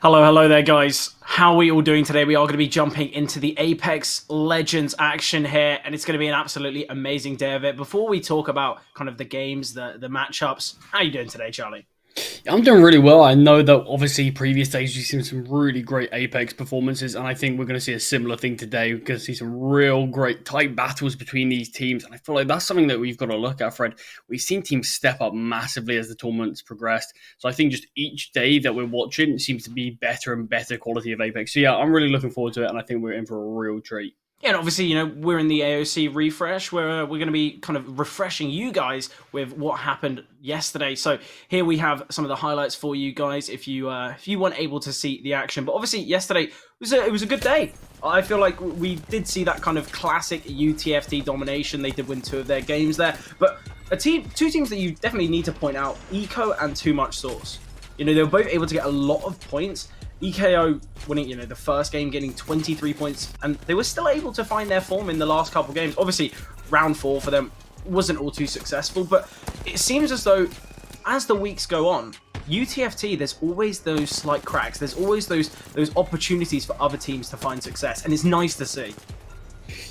Hello there, guys. How are we all doing today? We are going to be jumping into the Apex Legends action here, and it's going to be an absolutely amazing day of it. Before we talk about kind of the games, the matchups, how are you doing today, Charlie? I'm doing really well. I know that obviously previous days you've seen some really great Apex performances, and I think we're going to see a similar thing today. We're going to see some real great tight battles between these teams, and I feel like that's something that we've got to look at, Fred. We've seen teams step up massively as the tournament's progressed, so I think just each day that we're watching seems to be better and better quality of Apex. So yeah, I'm really looking forward to it, and I think we're in for a real treat. Yeah, and obviously, we're in the AOC refresh where we're going to be kind of refreshing you guys with what happened yesterday. So here we have some of the highlights for you guys if you weren't able to see the action. But obviously, yesterday it was a good day. I feel like we did see that kind of classic UTFT domination. They did win two of their games there, but two teams that you definitely need to point out: Eco and Too Much Sauce. They were both able to get a lot of points. EKO winning, the first game, getting 23 points, and they were still able to find their form in the last couple games. Obviously, round four for them wasn't all too successful, but it seems as though as the weeks go on, UTFT, there's always those slight cracks. There's always those opportunities for other teams to find success, and it's nice to see.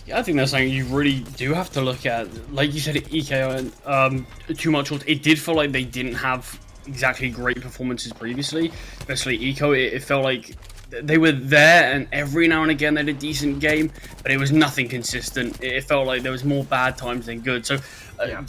Yeah, I think that's something you really do have to look at. Like you said, EKO and Too Much. It did feel like they didn't have exactly great performances previously, especially Eco. It felt like they were there, and every now and again they had a decent game, but it was nothing consistent. It felt like there was more bad times than good. So, Yeah.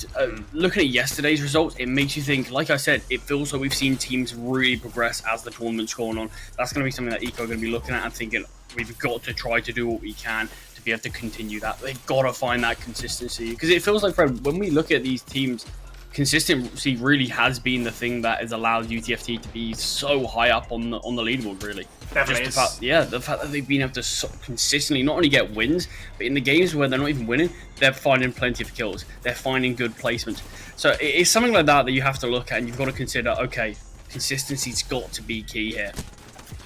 looking at yesterday's results, it makes you think. Like I said, it feels like we've seen teams really progress as the tournament's going on. That's going to be something that Eco are going to be looking at and thinking we've got to try to do what we can to be able to continue that. They've got to find that consistency because it feels like, Fred, when we look at these teams, consistency really has been the thing that has allowed UTFT to be so high up on the leaderboard. Really, just Definitely, the fact, yeah, the fact that they've been able to consistently not only get wins, but in the games where they're not even winning, they're finding plenty of kills. They're finding good placements. So it's something like that that you have to look at, and you've got to consider. Okay, consistency's got to be key here.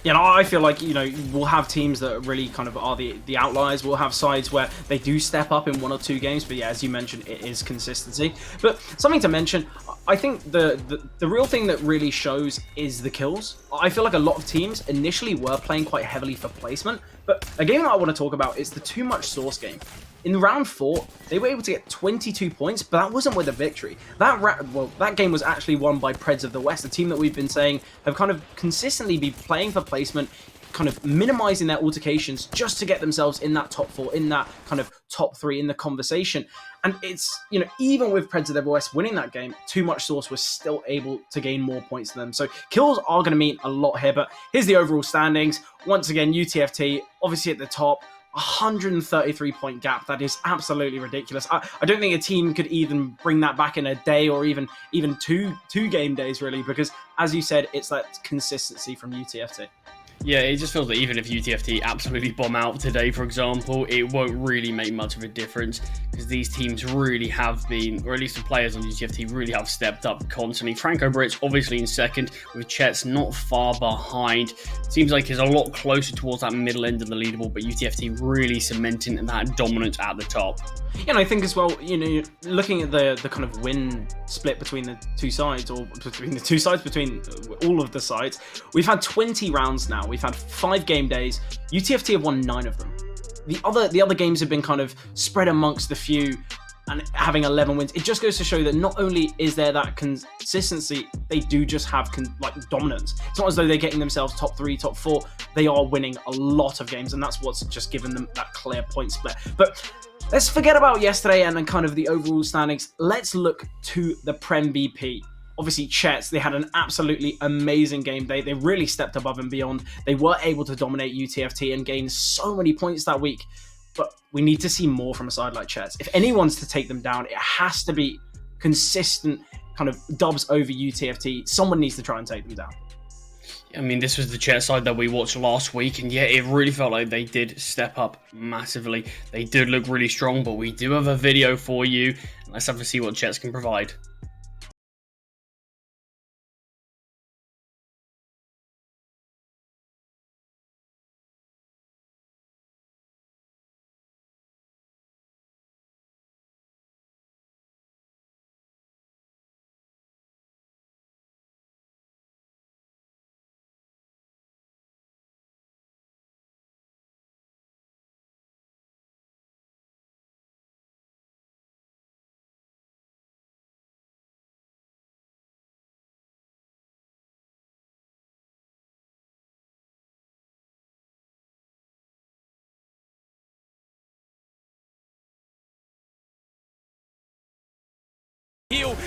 I feel like we'll have teams that really kind of are the outliers. We'll have sides where they do step up in one or two games, but yeah, as you mentioned, it is consistency. But something to mention, I think the real thing that really shows is the kills. I feel like a lot of teams initially were playing quite heavily for placement, but a game that I want to talk about is the Too Much Source game. In round four, they were able to get 22 points, but that wasn't with a victory. That game was actually won by Preds of the West, a team that we've been saying have kind of consistently been playing for placement, kind of minimizing their altercations just to get themselves in that top four, in that kind of top three in the conversation. And it's, even with Preds of the West winning that game, Too Much Sauce was still able to gain more points than them. So kills are going to mean a lot here, but here's the overall standings. Once again, UTFT obviously at the top, 133-point gap. That is absolutely ridiculous. I don't think a team could even bring that back in a day or even two game days, really, because as you said, it's that consistency from UTFT. Yeah, it just feels that even if UTFT absolutely bomb out today, for example, it won't really make much of a difference because these teams really have been, or at least the players on UTFT really have stepped up constantly. Franco Brits obviously in second, with Chet's not far behind. Seems like he's a lot closer towards that middle end of the leaderboard, but UTFT really cementing that dominance at the top. Yeah, and I think as well, looking at the kind of win split between the two sides, or between all of the sides, we've had 20 rounds now. We've had 5 game days. UTFT have won 9 of them. The other games have been kind of spread amongst the few and having 11 wins. It just goes to show that not only is there that consistency, they do just have dominance. It's not as though they're getting themselves top 3, top 4. They are winning a lot of games, and that's what's just given them that clear point split. But let's forget about yesterday and then kind of the overall standings. Let's look to the Prem BP. Obviously, Chets, they had an absolutely amazing game day. They really stepped above and beyond. They were able to dominate UTFT and gain so many points that week. But we need to see more from a side like Chets. If anyone's to take them down, it has to be consistent kind of dubs over UTFT. Someone needs to try and take them down. I mean, this was the Chet side that we watched last week, and yeah, it really felt like they did step up massively. They did look really strong, but we do have a video for you. Let's have to see what Chets can provide.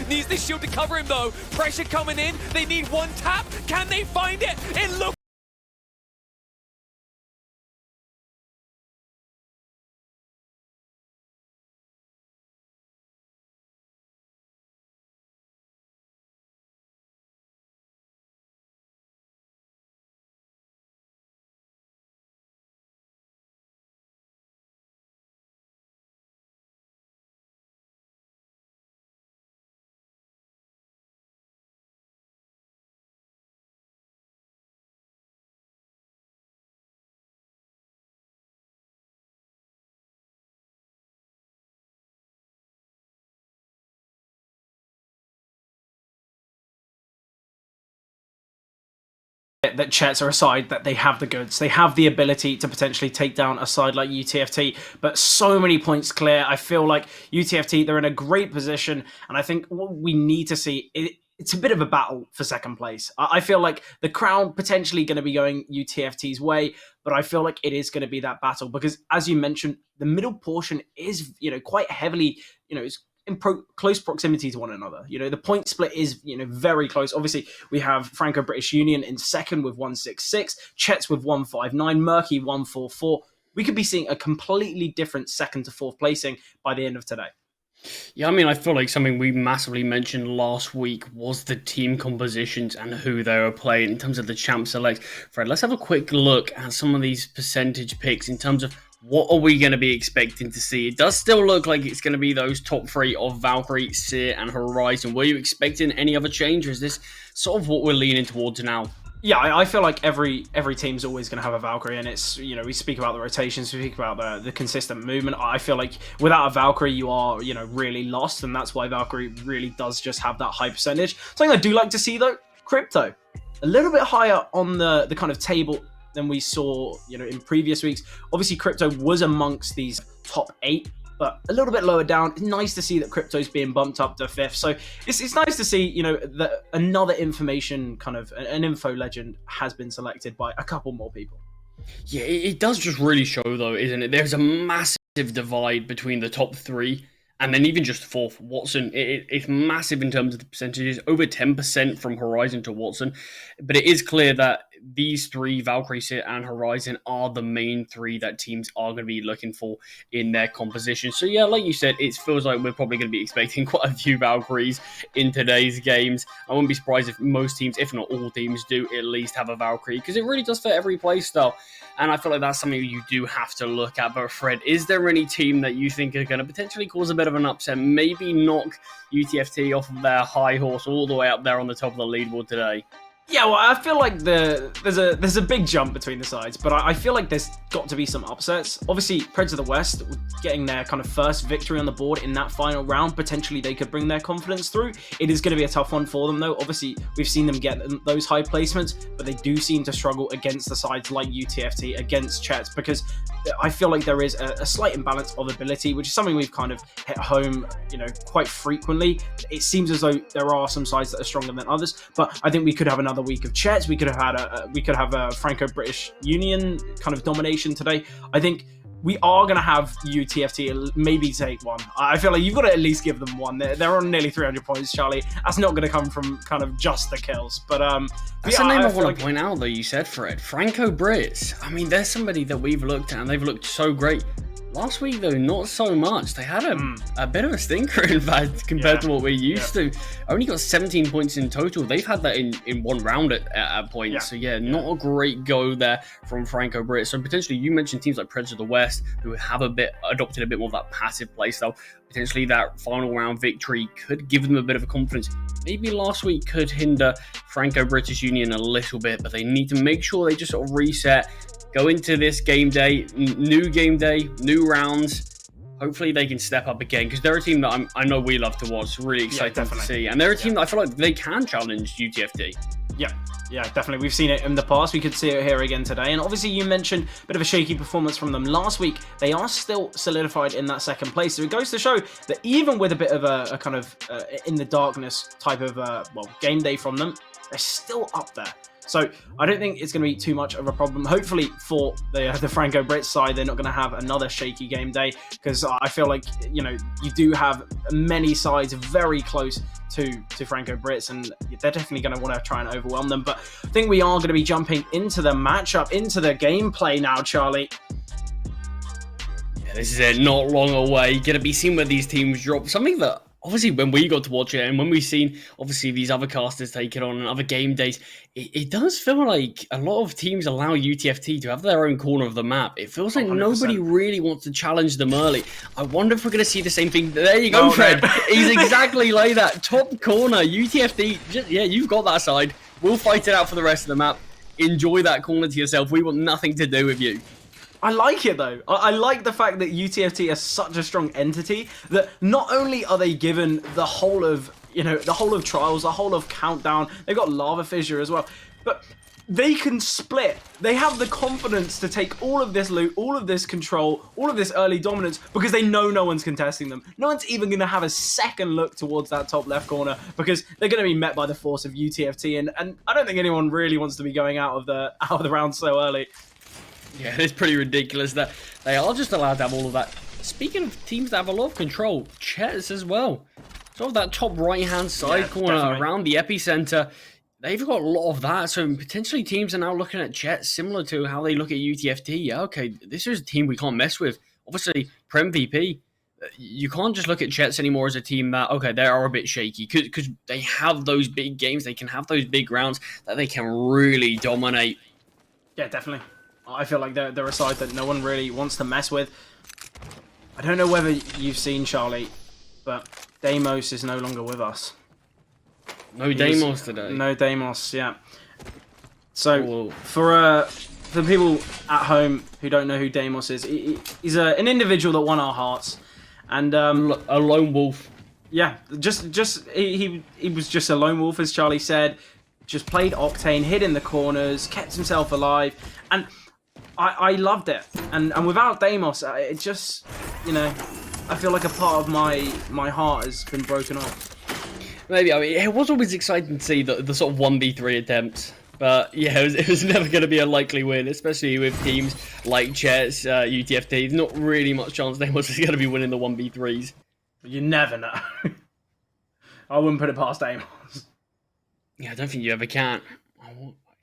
Needs the shield to cover him though. Pressure coming in. They need one tap. Can they find it? It looks that Chets are a side that they have the goods. They have the ability to potentially take down a side like UTFT, but so many points clear. I feel like UTFT, they're in a great position, and I think what we need to see, it's a bit of a battle for second place. I feel like the crown potentially going to be going UTFT's way, but I feel like it is going to be that battle because, as you mentioned, the middle portion is, quite heavily, it's in close proximity to one another. The point split is, very close. Obviously, we have Franco-British Union in second with 166, Chets with 159, Murky 144. We could be seeing a completely different second to fourth placing by the end of today. Yeah, I mean, I feel like something we massively mentioned last week was the team compositions and who they were playing in terms of the champ select. Fred, let's have a quick look at some of these percentage picks in terms of what are we going to be expecting to see. It does still look like it's going to be those top three of Valkyrie, Seer, and Horizon. Were you expecting any other change, or is this sort of what we're leaning towards now? Yeah, I feel like every team's always going to have a Valkyrie, and it's, we speak about the rotations, we speak about the consistent movement. I feel like without a Valkyrie, you are, really lost, and that's why Valkyrie really does just have that high percentage. Something I do like to see, though, Crypto. A little bit higher on the kind of table than we saw, in previous weeks. Obviously, Crypto was amongst these top 8, but a little bit lower down. It's nice to see that Crypto's being bumped up to 5th. So it's nice to see, that another information kind of an info legend has been selected by a couple more people. Yeah, it does just really show, though, isn't it? There's a massive divide between the top 3 and then even just 4th, Watson. It's massive in terms of the percentages, over 10% from Horizon to Watson. But it is clear that these 3, Valkyrie, Seer, and Horizon, are the main 3 that teams are going to be looking for in their composition. So yeah, like you said, it feels like we're probably going to be expecting quite a few Valkyries in today's games. I wouldn't be surprised if most teams, if not all teams, do at least have a Valkyrie, because it really does fit every playstyle. And I feel like that's something you do have to look at. But Fred, is there any team that you think are going to potentially cause a bit of an upset, maybe knock UTFT off of their high horse all the way up there on the top of the leaderboard today? Yeah, well, I feel like there's a big jump between the sides, but I feel like there's got to be some upsets. Obviously, Preds of the West getting their kind of first victory on the board in that final round, potentially they could bring their confidence through. It is going to be a tough one for them, though. Obviously, we've seen them get those high placements, but they do seem to struggle against the sides like UTFT, against Chets, because I feel like there is a slight imbalance of ability, which is something we've kind of hit home, quite frequently. It seems as though there are some sides that are stronger than others, but I think we could have another week of Chets. We could have a Franco-British Union kind of domination today. I think we are going to have UTFT maybe take one. I feel like you've got to at least give them one. They're on nearly 300 points, Charlie. That's not going to come from kind of just the kills. But that's the name I want to point out, though, you said, Fred. Franco-Brits. I mean, they're somebody that we've looked at, and they've looked so great. Last week, though, not so much. They had a bit of a stinker, in fact, compared to what we're used to. Only got 17 points in total. They've had that in one round at points. So, not a great go there from Franco-Brit. So, potentially, you mentioned teams like Preds of the West who have adopted a bit more of that passive playstyle. Potentially, that final round victory could give them a bit of a confidence. Maybe last week could hinder Franco-British Union a little bit, but they need to make sure they just sort of reset, go into this game day, new rounds. Hopefully they can step up again, because they're a team that I know we love to watch. Really exciting to see. And they're a team that I feel like they can challenge UTFT. Yeah, definitely. We've seen it in the past. We could see it here again today. And obviously you mentioned a bit of a shaky performance from them last week. They are still solidified in that second place. So it goes to show that even with a bit of a kind of in the darkness type of game day from them, they're still up there. So I don't think it's going to be too much of a problem. Hopefully for the Franco-Brit side, they're not going to have another shaky game day, because I feel like, you know, you do have many sides very close to Franco-Brits, and they're definitely going to want to try and overwhelm them. But I think we are going to be jumping into the matchup, into the gameplay now, Charlie. Yeah, this is it, not long away. Going to be seeing where these teams drop. Something that, obviously, when we got to watch it, and when we've seen, obviously, these other casters take it on and other game days, it does feel like a lot of teams allow UTFT to have their own corner of the map. It feels like 100%. Nobody really wants to challenge them early. I wonder if we're going to see the same thing. There you go, Fred. No. He's exactly like that. Top corner, UTFT. Yeah, you've got that side. We'll fight it out for the rest of the map. Enjoy that corner to yourself. We want nothing to do with you. I like it though. I like the fact that UTFT is such a strong entity that not only are they given the whole of, you know, the whole of Trials, the whole of Countdown, they've got Lava Fissure as well, but they can split. They have the confidence to take all of this loot, all of this control, all of this early dominance, because they know no one's contesting them. No one's even going to have a second look towards that top left corner, because they're going to be met by the force of UTFT, and I don't think anyone really wants to be going out of the round so early. Yeah, it's pretty ridiculous that they are just allowed to have all of that. Speaking of teams that have a lot of control, Chess as well. Sort of that top right-hand side corner definitely. around the epicenter. They've got a lot of that, so potentially teams are now looking at Chet similar to how they look at UTFT. Yeah, okay, this is a team we can't mess with. Obviously, Prem VP, you can't just look at Jets anymore as a team that, okay, they are a bit shaky, because they have those big games, they can have those big rounds that they can really dominate. Yeah, definitely. I feel like they're a side that no one really wants to mess with. I don't know whether you've seen, Charlie, but Deimos is no longer with us. No Deimos today. No Deimos, yeah. So, Whoa. for people at home who don't know who Deimos is, he's an individual that won our hearts. And A lone wolf. yeah, he was just a lone wolf, as Charlie said. Just played Octane, hid in the corners, kept himself alive, and I loved it. And without Deimos, it just, you know, I feel like a part of my heart has been broken off. Maybe, I mean, it was always exciting to see the sort of 1v3 attempts. But yeah, it was never going to be a likely win, especially with teams like Jets, UTFT. There's not really much chance Deimos is going to be winning the 1v3s. You never know. I wouldn't put it past Deimos. Yeah, I don't think you ever can.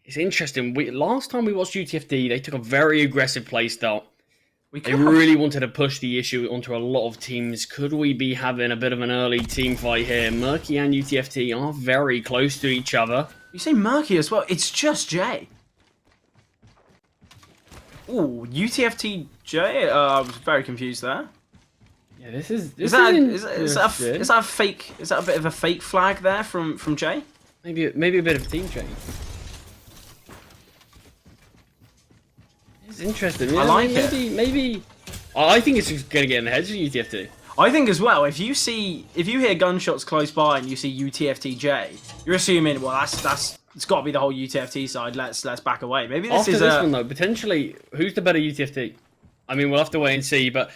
It's interesting. Last time we watched UTFT, they took a very aggressive playstyle. They really wanted to push the issue onto a lot of teams. Could we be having a bit of an early team fight here? Murky and UTFT are very close to each other. You say Murky as well. It's just Jay. Ooh, UTFT Jay. I was very confused there. Yeah, this is that a fake? Is that a bit of a fake flag there from Jay? Maybe a bit of team change. It's interesting. Yeah, I like it. Maybe. I think it's just gonna get in the heads of UTFT. I think as well. If you hear gunshots close by and you see UTFT-J, you're assuming, well, that's it's got to be the whole UTFT side. Let's back away. Maybe this After is this one though, potentially, who's the better UTFT? I mean, we'll have to wait and see. But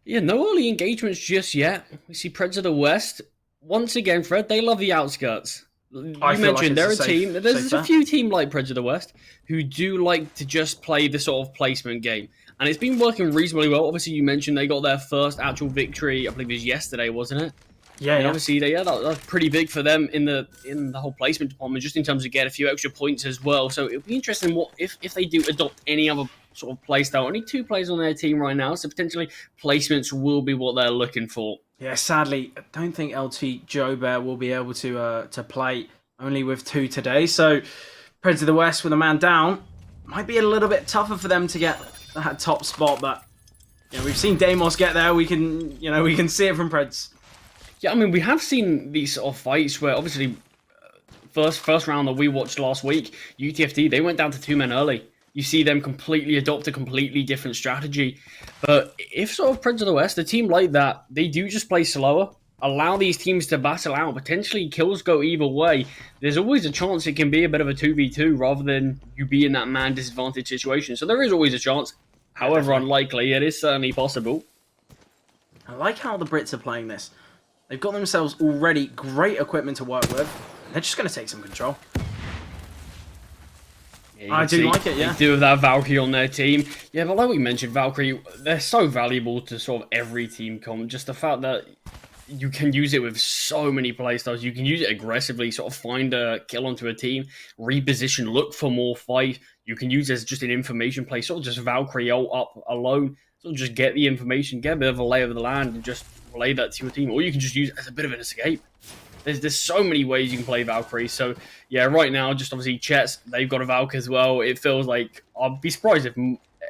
yeah, no early engagements just yet. We see Preds of the West once again. Fred, they love the outskirts. You mentioned they're a team. There's a few teams like Preds of the West who do like to just play the sort of placement game. And it's been working reasonably well. Obviously, you mentioned they got their first actual victory, I believe it was yesterday, wasn't it? Yeah, and obviously, that was pretty big for them in the whole placement department, just in terms of get a few extra points as well. So it'll be interesting what if they do adopt any other sort of play style. Only 2 players on their team right now, so potentially placements will be what they're looking for. Yeah, sadly, I don't think LT Joe Bear will be able to play, only with 2 today. So Preds of the West with a man down might be a little bit tougher for them to get that top spot, but you know, we've seen Deimos get there. We can see it from Preds. Yeah, I mean, we have seen these sort of fights where obviously first round that we watched last week, UTFT, they went down to 2 men early. You see them completely adopt a completely different strategy. But if sort of Preds of the West, a team like that, they do just play slower, allow these teams to battle out, potentially kills go either way, there's always a chance it can be a bit of a 2v2 rather than you be in that man disadvantage situation. So there is always a chance. However unlikely, it is certainly possible. I like how the Brits are playing this. They've got themselves already great equipment to work with. They're just going to take some control. Yeah, I do like it, yeah. They do have that Valkyrie on their team. Yeah, but like we mentioned, Valkyrie, they're so valuable to sort of every team comp. Just the fact that you can use it with so many playstyles. You can use it aggressively, sort of find a kill onto a team, reposition, look for more fight. You can use it as just an information play, sort of just Valkyrie ult up alone. Sort of just get the information, get a bit of a lay of the land, and just relay that to your team. Or you can just use it as a bit of an escape. There's so many ways you can play Valkyrie. So, yeah, right now, just obviously Chets, they've got a Valk as well. It feels like, I'd be surprised if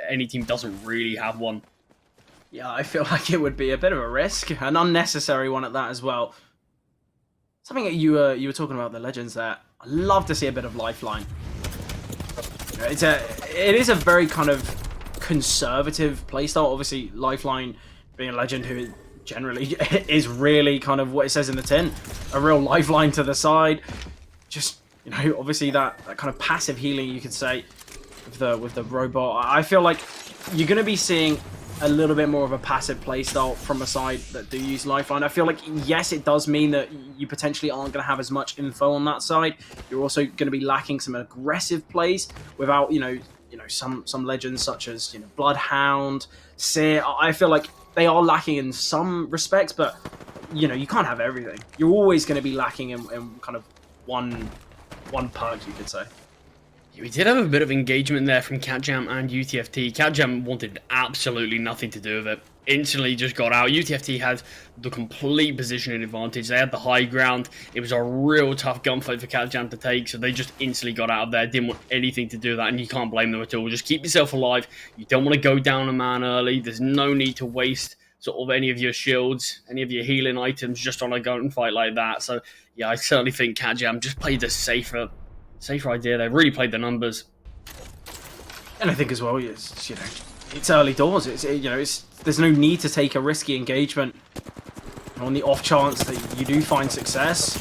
any team doesn't really have one. Yeah, I feel like it would be a bit of a risk, an unnecessary one at that as well. Something that you were talking about the Legends there. I love to see a bit of Lifeline. You know, it is a very kind of conservative playstyle. Obviously, Lifeline being a Legend who generally is really kind of what it says in the tin, a real lifeline to the side. Just, you know, obviously that kind of passive healing, you could say, with the robot. I feel like you're going to be seeing a little bit more of a passive playstyle from a side that do use Lifeline. I feel like, yes, it does mean that you potentially aren't going to have as much info on that side. You're also going to be lacking some aggressive plays without, you know, some Legends such as, you know, Bloodhound, Seer. I feel like they are lacking in some respects, but, you know, you can't have everything. You're always going to be lacking in kind of one perk, you could say. We did have a bit of engagement there from Catjam and UTFT. Catjam wanted absolutely nothing to do with it. Instantly just got out. UTFT had the complete positioning advantage. They had the high ground. It was a real tough gunfight for Catjam to take, so they just instantly got out of there. Didn't want anything to do with that, and you can't blame them at all. Just keep yourself alive. You don't want to go down a man early. There's no need to waste sort of any of your shields, any of your healing items just on a gunfight like that. So, yeah, I certainly think Catjam just played the safer idea. They really played the numbers. And I think as well, it's, you know, it's early doors. There's no need to take a risky engagement on the off chance that you do find success.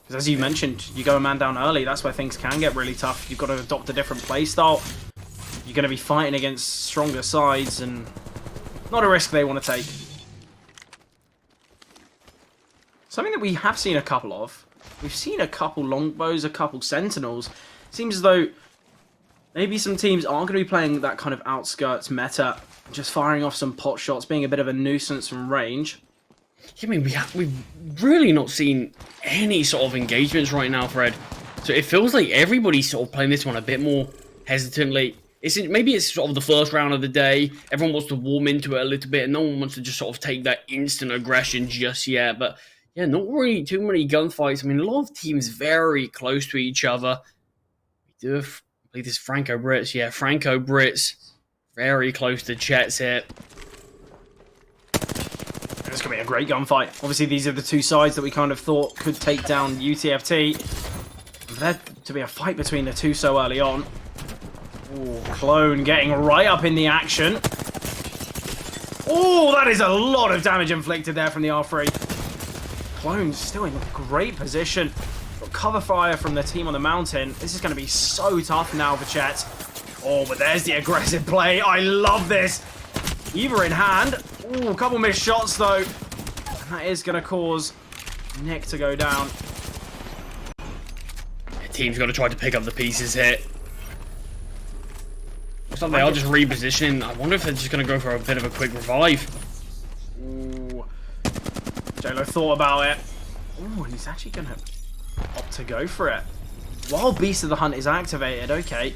Because as you mentioned, you go a man down early, that's where things can get really tough. You've got to adopt a different playstyle. You're going to be fighting against stronger sides, and not a risk they want to take. Something that we have seen a couple of. We've seen a couple longbows, a couple sentinels. Seems as though maybe some teams aren't going to be playing that kind of outskirts meta, just firing off some pot shots, being a bit of a nuisance from range. I mean, we've really not seen any sort of engagements right now, Fred. So it feels like everybody's sort of playing this one a bit more hesitantly. Maybe it's sort of the first round of the day. Everyone wants to warm into it a little bit, and no one wants to just sort of take that instant aggression just yet. But yeah, not really too many gunfights. I mean, a lot of teams very close to each other. We do have, I believe this Franco-Brits. Yeah, Franco-Brits very close to Chets here. It's going to be a great gunfight. Obviously, these are the two sides that we kind of thought could take down UTFT. For there to be a fight between the two so early on. Ooh, Clone getting right up in the action. Oh, that is a lot of damage inflicted there from the R3. Clone's still in a great position. Got cover fire from the team on the mountain. This is going to be so tough now for Chet. Oh, but there's the aggressive play. I love this. Eva in hand. Ooh, a couple missed shots though. And that is going to cause Nick to go down. The team's got to try to pick up the pieces here. Looks like they are just repositioning. I wonder if they're just going to go for a bit of a quick revive. Ooh. J-Lo thought about it. Ooh, and he's actually going to opt to go for it. While Beast of the Hunt is activated, okay.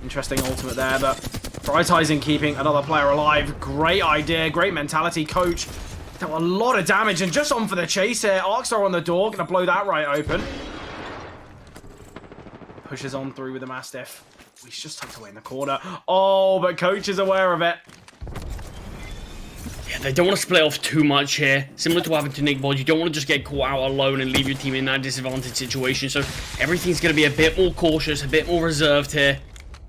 Interesting ultimate there, but prioritizing keeping another player alive. Great idea, great mentality. Coach dealt a lot of damage and just on for the chase here. Arcstar on the door, going to blow that right open. Pushes on through with the Mastiff. He's just tucked away in the corner. Oh, but Coach is aware of it. Yeah, they don't want to split off too much here. Similar to what happened to Nick Bod, you don't want to just get caught out alone and leave your team in that disadvantaged situation. So everything's going to be a bit more cautious, a bit more reserved here.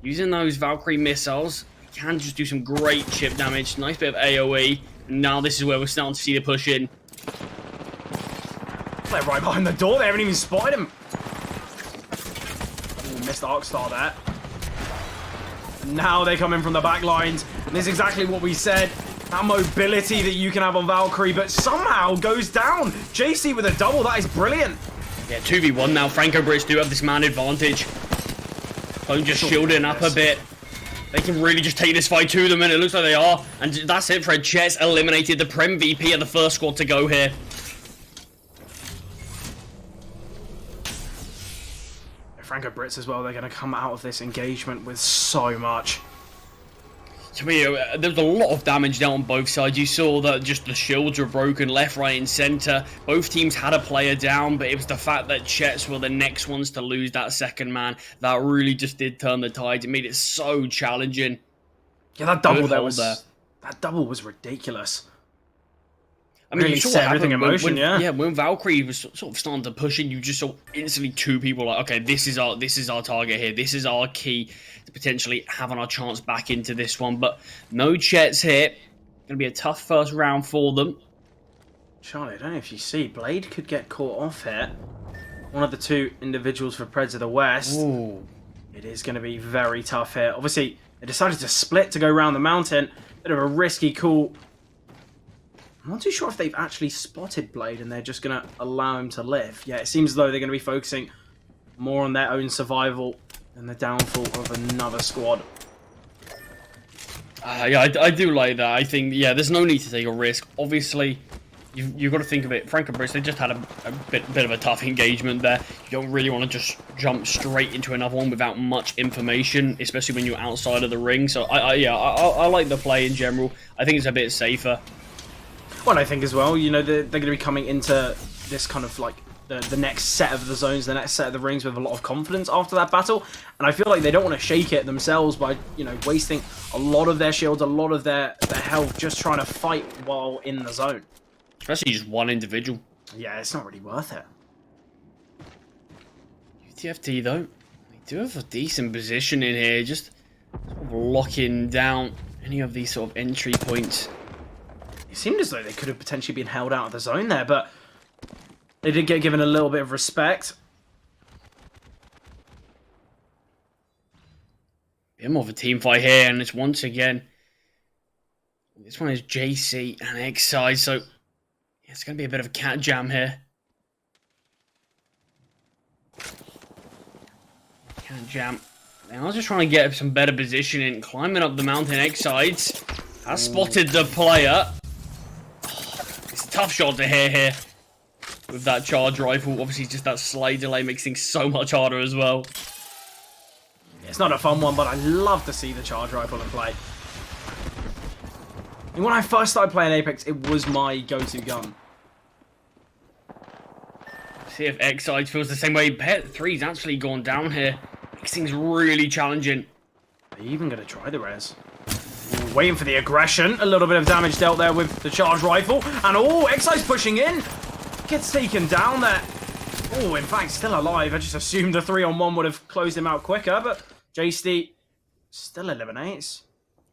Using those Valkyrie missiles, we can just do some great chip damage. Nice bit of AoE. And now this is where we're starting to see the push in. They're right behind the door. They haven't even spotted him. Ooh, missed the Arcstar there. Now they come in from the back lines. And this is exactly what we said. That mobility that you can have on Valkyrie, but somehow goes down. JC with a double. That is brilliant. Yeah, 2v1 now. Franco Brits do have this man advantage. Clone just shielding up a bit. They can really just take this fight to them, and it looks like they are. And that's it, Fred. Chet's eliminated the Prem VP of the first squad to go here. Franco Brits as well, they're going to come out of this engagement with so much. To me, there's a lot of damage down on both sides. You saw that just the shields were broken left, right, and center. Both teams had a player down, but it was the fact that Chets were the next ones to lose that second man that really just did turn the tides. It made it so challenging. Yeah, that double that double was ridiculous. I mean, really you saw set everything in motion, yeah, when Valkyrie was sort of starting to push in, you just saw instantly two people like, okay, this is our target here. This is our key to potentially having our chance back into this one. But no Chets here. Gonna be a tough first round for them. Charlie, I don't know if you see, Blade could get caught off here. One of the two individuals for Preds of the West. Ooh. It is going to be very tough here. Obviously, they decided to split to go around the mountain. Bit of a risky call. I'm not too sure if they've actually spotted Blade and they're just going to allow him to live. Yeah, it seems as though they're going to be focusing more on their own survival than the downfall of another squad. Yeah, I do like that. I think, yeah, there's no need to take a risk. Obviously, you've got to think of it. Franco Brits, they just had a bit of a tough engagement there. You don't really want to just jump straight into another one without much information, especially when you're outside of the ring. So, I like the play in general. I think it's a bit safer. Well, I think as well, you know, they're going to be coming into this kind of like the next set of the zones, the next set of the rings with a lot of confidence after that battle. And I feel like they don't want to shake it themselves by, you know, wasting a lot of their shields, a lot of their health just trying to fight while in the zone. Especially just one individual. Yeah, it's not really worth it. UTFT though, they do have a decent position in here, just sort of locking down any of these sort of entry points. It seemed as though they could have potentially been held out of the zone there, but they did get given a little bit of respect. Bit more of a team fight here, and it's once again, this one is JC and X-Side, so it's going to be a bit of a cat jam here. Cat jam. They are just trying to get some better positioning, climbing up the mountain. X-Sides has spotted the player. It's a tough shot to hear here with that charge rifle. Obviously, just that slight delay makes things so much harder as well. It's not a fun one, but I love to see the charge rifle in play. And when I first started playing Apex, it was my go-to gun. See if X-Side feels the same way. Pet 3's actually gone down here. Makes things really challenging. Are you even going to try the res? Ooh, waiting for the aggression. A little bit of damage dealt there with the charge rifle. And oh, X-Side's pushing in. Gets taken down there. Oh, in fact, still alive. I just assumed the 3-on-1 would have closed him out quicker, but JC still eliminates.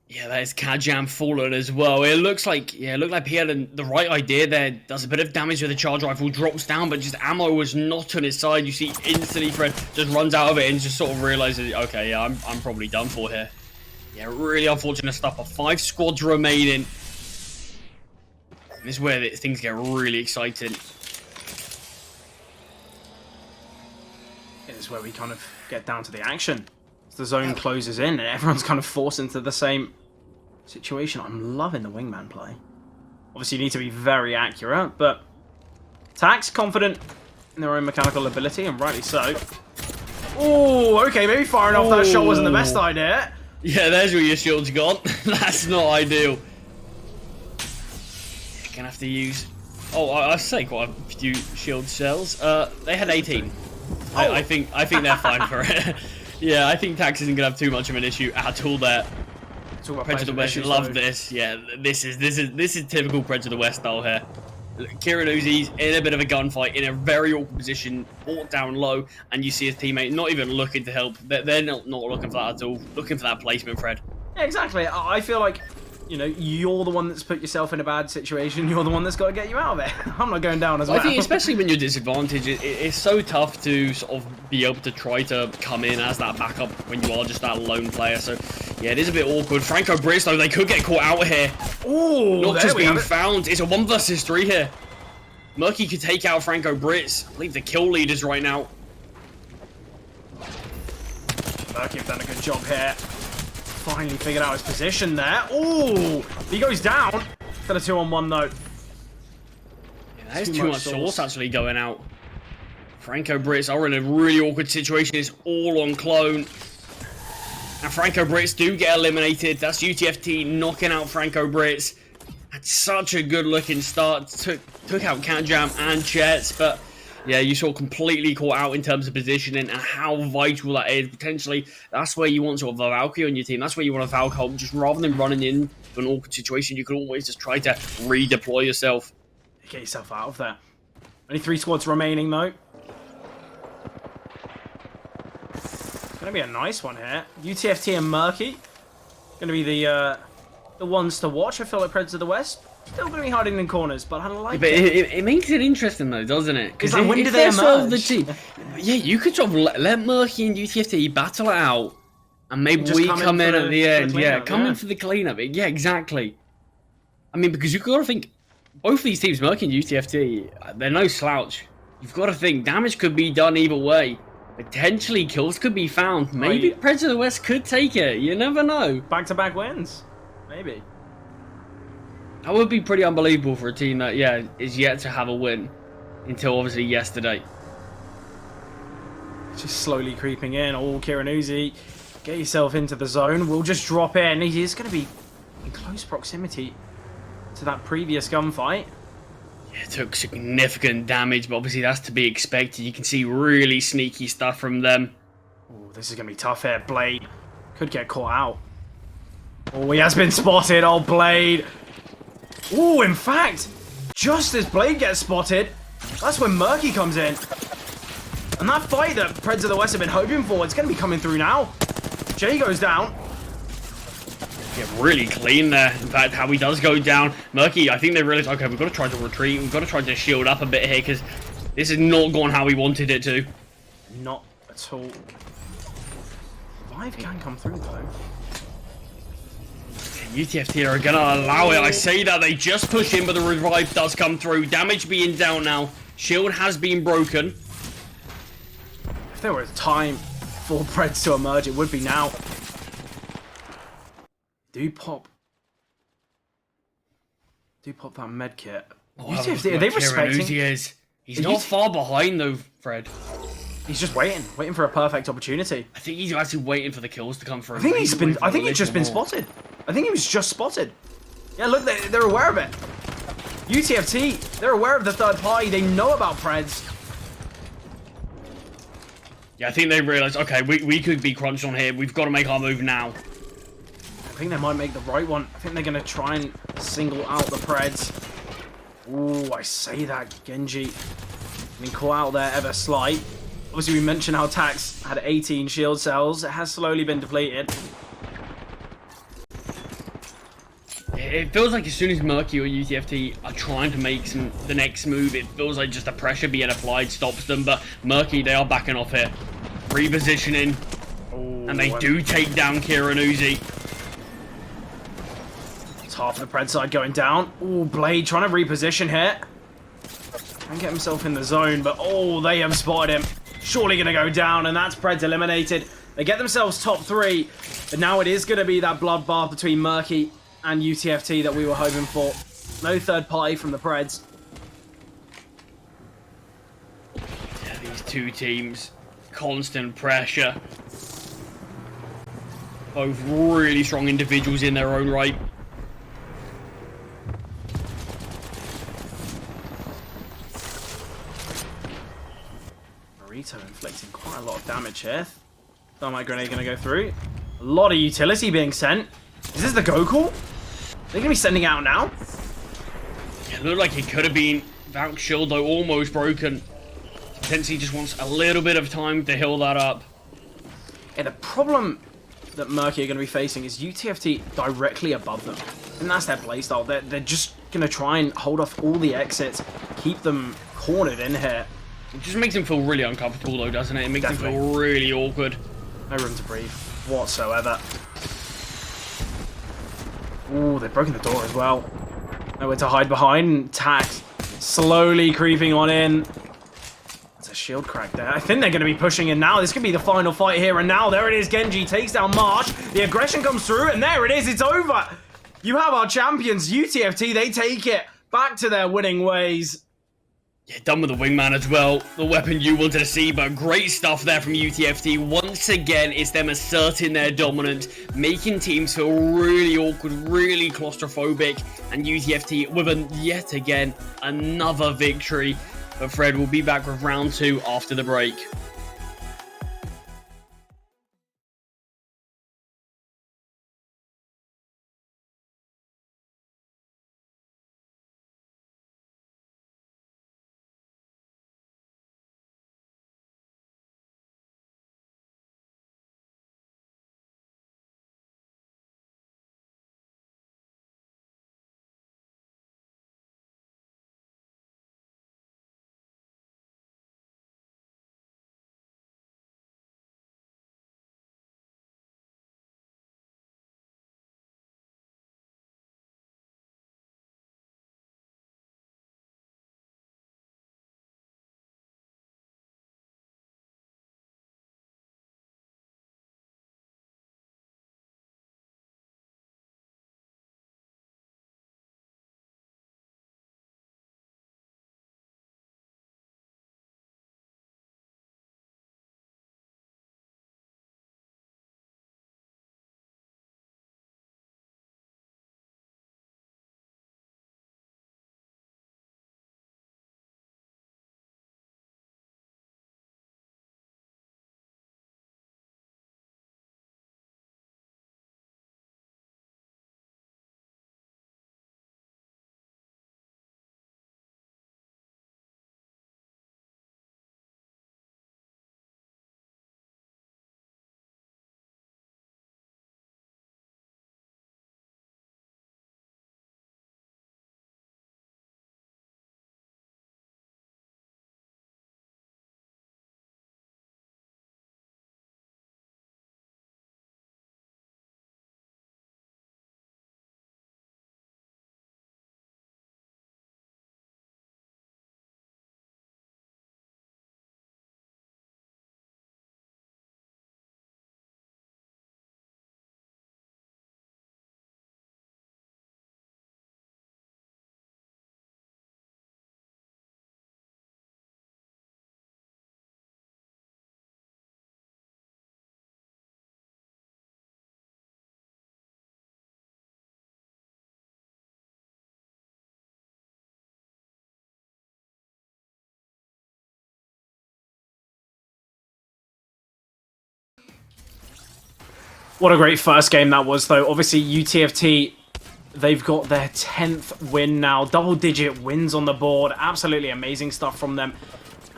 Yeah, that is Kajam fallen as well. It looks like, yeah, it looked like he had the right idea there. Does a bit of damage with the charge rifle, drops down, but just ammo was not on his side. You see instantly Fred just runs out of it and just sort of realizes, okay, yeah, I'm probably done for here. Yeah, really unfortunate stuff. 5 squads remaining. This is where things get really exciting. This is where we kind of get down to the action. As the zone closes in and everyone's kind of forced into the same situation. I'm loving the wingman play. Obviously, you need to be very accurate, but Tax confident in their own mechanical ability, and rightly so. Oh, okay, maybe firing off that shot wasn't the best idea. Yeah, there's where your shield's gone. That's not ideal. Gonna have to use... Oh, I say quite a few shield cells. They had 18. Oh. I think they're fine for it. Yeah, I think Tax isn't gonna have too much of an issue at all there. Preds of the West love this. Yeah, this is typical Preds of the West style here. Kieran Uzi's in a bit of a gunfight, in a very awkward position, brought down low, and you see his teammate not even looking to help. They're not looking for that at all. Looking for that placement, Fred. Yeah, exactly. I feel like, you know, you're the one that's put yourself in a bad situation. You're the one that's got to get you out of it. I'm not going down as well. I think especially when you're disadvantaged, it's so tough to sort of be able to try to come in as that backup when you are just that lone player. So, yeah, it is a bit awkward. Franco Brits, though, they could get caught out here. Oh, not just being found. It's a 1 versus 3 here. Murky could take out Franco Brits. I believe the kill leaders right now. Murky have done a good job here. Finally figured out his position there. Ooh, he goes down. Still a 2-on-1 though. Yeah, there's too much sauce actually going out. Franco Brits are in a really awkward situation. It's all on Clone. And Franco Brits do get eliminated. That's UTFT knocking out Franco Brits. Had such a good looking start. Took out Catjam and Chets, but yeah, you saw completely caught out in terms of positioning and how vital that is. Potentially, that's where you want sort of a Valkyrie on your team. That's where you want a Valkyrie. Just rather than running into an awkward situation, you can always just try to redeploy yourself. Get yourself out of there. Only 3 squads remaining though. Gonna be a nice one here. UTFT and Murky. Gonna be the ones to watch. I feel like Preds of the West. Still going to be hiding in corners, but I like it. It makes it interesting though, doesn't it? Because like, when do they emerge? The team, yeah, you could sort of let Murky and UTFT battle it out, and maybe we come in at the end. Yeah, come in for the cleanup. Yeah, exactly. I mean, because you've got to think, both these teams, Murky and UTFT, they're no slouch. You've got to think, damage could be done either way. Potentially kills could be found. Maybe Preds of the West could take it. You never know. Back-to-back wins. Maybe. That would be pretty unbelievable for a team that, yeah, is yet to have a win until obviously yesterday. Just slowly creeping in. Oh, Kieran Uzi, get yourself into the zone. We'll just drop in. He is going to be in close proximity to that previous gunfight. Yeah, it took significant damage, but obviously that's to be expected. You can see really sneaky stuff from them. Oh, this is going to be tough here. Blade could get caught out. Oh, he has been spotted. Oh, Blade. Oh, in fact, just as Blade gets spotted, that's when Murky comes in. And that fight that Preds of the West have been hoping for, it's going to be coming through now. Jay goes down. Yeah, really clean there. In fact, how he does go down. Murky, I think they realized, okay, we've got to try to retreat. We've got to try to shield up a bit here because this is not going how we wanted it to. Not at all. Revive can come through, though. UTFT are going to allow it. I say that. They just push in, but the revive does come through. Damage being down now. Shield has been broken. If there was time for Preds to emerge, it would be now. Do pop that med kit. UTFT, are they respecting? He's not far behind though, Fred. He's just waiting for a perfect opportunity. I think he's actually waiting for the kills to come through. I think he's just been spotted. I think he was just spotted. Yeah, look, they're aware of it. UTFT, they're aware of the third party. They know about Preds. Yeah, I think they realize, okay, we could be crunched on here. We've got to make our move now. I think they might make the right one. I think they're going to try and single out the Preds. Ooh, I say that, Genji. I mean, call out there ever slight. Obviously, we mentioned how Tax had 18 shield cells. It has slowly been depleted. It feels like as soon as Murky or UTFT are trying to make the next move, it feels like just the pressure being applied stops them. But Murky, they are backing off here. Repositioning. And they do take down Kieran Uzi. It's half of the Pred side going down. Ooh, Blade trying to reposition here. And get himself in the zone, but oh, they have spotted him. Surely going to go down, and that's Preds eliminated. They get themselves top 3, but now it is going to be that bloodbath between Murky and UTFT that we were hoping for. No third party from the Preds. Yeah, these two teams, constant pressure. Both really strong individuals in their own right. Marito inflicting quite a lot of damage here. Thermite grenade going to go through. A lot of utility being sent. Is this the go call? They're going to be sending out now? It looked like it could have been. Valk shield though almost broken. Potentially just wants a little bit of time to heal that up. Yeah, the problem that Murky are going to be facing is UTFT directly above them. And that's their playstyle. They're just going to try and hold off all the exits. Keep them cornered in here. It just makes them feel really uncomfortable though, doesn't it? It makes them feel really awkward. No room to breathe whatsoever. Ooh, they've broken the door as well. Nowhere to hide behind. Tax slowly creeping on in. It's a shield crack there. I think they're going to be pushing in now. This could be the final fight here and now. There it is. Genji takes down Marsh. The aggression comes through, and there it is. It's over. You have our champions, UTFT. They take it back to their winning ways. Yeah, done with the wingman as well. The weapon you wanted to see, but great stuff there from UTFT. Once again, it's them asserting their dominance, making teams feel really awkward, really claustrophobic, and UTFT with yet again another victory. But Fred will be back with round 2 after the break. What a great first game that was, though. Obviously, UTFT, they've got their 10th win now. Double-digit wins on the board. Absolutely amazing stuff from them.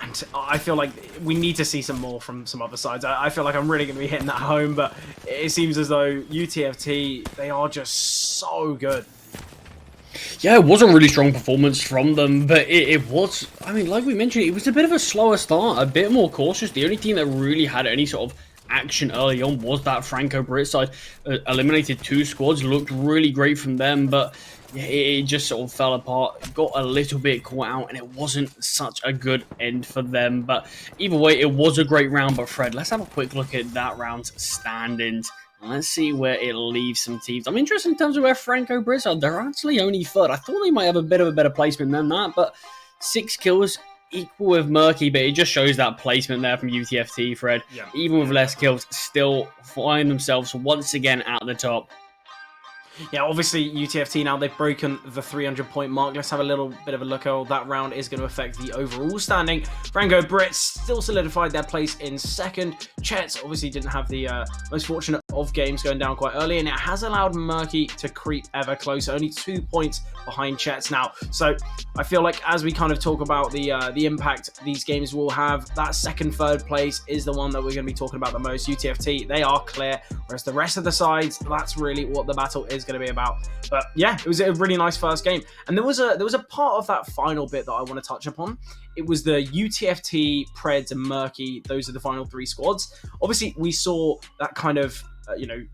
And I feel like we need to see some more from some other sides. I feel like I'm really going to be hitting that home, but it seems as though UTFT, they are just so good. Yeah, it was a really strong performance from them, but it was, I mean, like we mentioned, it was a bit of a slower start, a bit more cautious. The only team that really had any sort of action early on was that Franco-Brit side. Eliminated 2 squads, looked really great from them, but yeah, it just sort of fell apart, got a little bit caught out, and it wasn't such a good end for them. But either way, it was a great round. But Fred, let's have a quick look at that round's standings. Let's see where it leaves some teams. I'm interested in terms of where Franco-Brits are. They're actually only 3rd. I thought they might have a bit of a better placement than that, but 6 kills, equal with Murky, but it just shows that placement there from UTFT, Fred. Yeah. Even with less kills, still find themselves once again at the top. Yeah, obviously UTFT now, they've broken the 300-point mark. Let's have a little bit of a look at how that round is going to affect the overall standing. Franco-Brits still solidified their place in 2nd. Chets obviously didn't have the most fortunate of games, going down quite early, and it has allowed Murky to creep ever closer, only 2 points behind Chets now. So I feel like as we kind of talk about the impact these games will have, that 2nd, 3rd place is the one that we're going to be talking about the most. UTFT, they are clear, whereas the rest of the sides, that's really what the battle is going to be about. But yeah, it was a really nice first game, and there was a part of that final bit that I want to touch upon. it was the UTFT, Preds, and Murky. Those are the final 3 squads. Obviously, we saw that kind of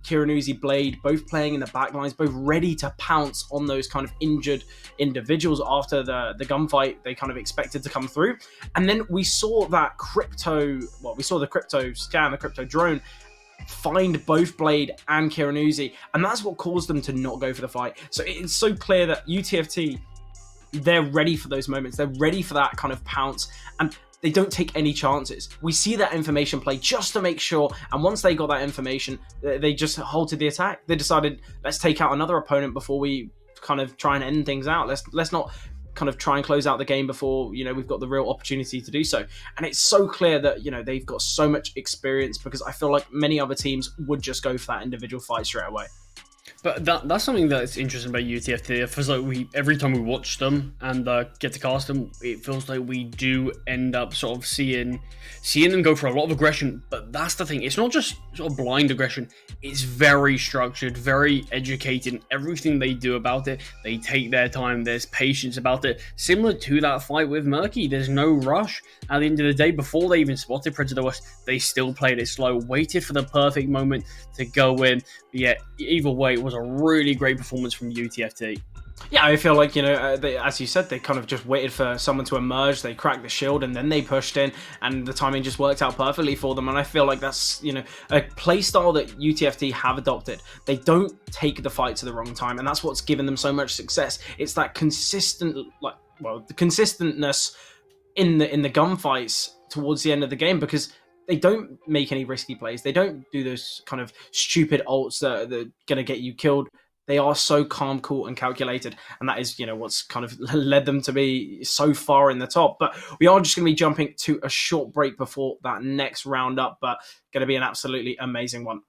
Kiranuzi, Blade, both playing in the back lines, both ready to pounce on those kind of injured individuals after the gunfight they kind of expected to come through. And then we saw that we saw the crypto scan, the crypto drone, find both Blade and Kiranuzi, and that's what caused them to not go for the fight. So it's so clear that UTFT, they're ready for those moments. They're ready for that kind of pounce, and they don't take any chances. We see that information play just to make sure, and once they got that information, they just halted the attack. They decided, let's take out another opponent before we kind of try and end things out. Let's not kind of try and close out the game before we've got the real opportunity to do so. And it's so clear that they've got so much experience, because I feel like many other teams would just go for that individual fight straight away. But that's something that's interesting about UTFT. It feels like every time we watch them and get to cast them, it feels like we do end up sort of seeing them go for a lot of aggression. But that's the thing; it's not just sort of blind aggression. It's very structured, very educated in everything they do about it. They take their time. There's patience about it. Similar to that fight with Murky, there's no rush. At the end of the day, before they even spotted Prince of the West, they still played it slow, waited for the perfect moment to go in. But yeah, either way, it was a really great performance from UTFT. Yeah, I feel like, as you said, they kind of just waited for someone to emerge, they cracked the shield, and then they pushed in, and the timing just worked out perfectly for them. And I feel like that's, a playstyle that UTFT have adopted. They don't take the fight to the wrong time, and that's what's given them so much success. It's that the consistentness in the gunfights towards the end of the game, because they don't make any risky plays. They don't do those kind of stupid ults that are going to get you killed. They are so calm, cool, and calculated, and that is, what's kind of led them to be so far in the top. But we are just going to be jumping to a short break before that next roundup, but going to be an absolutely amazing one.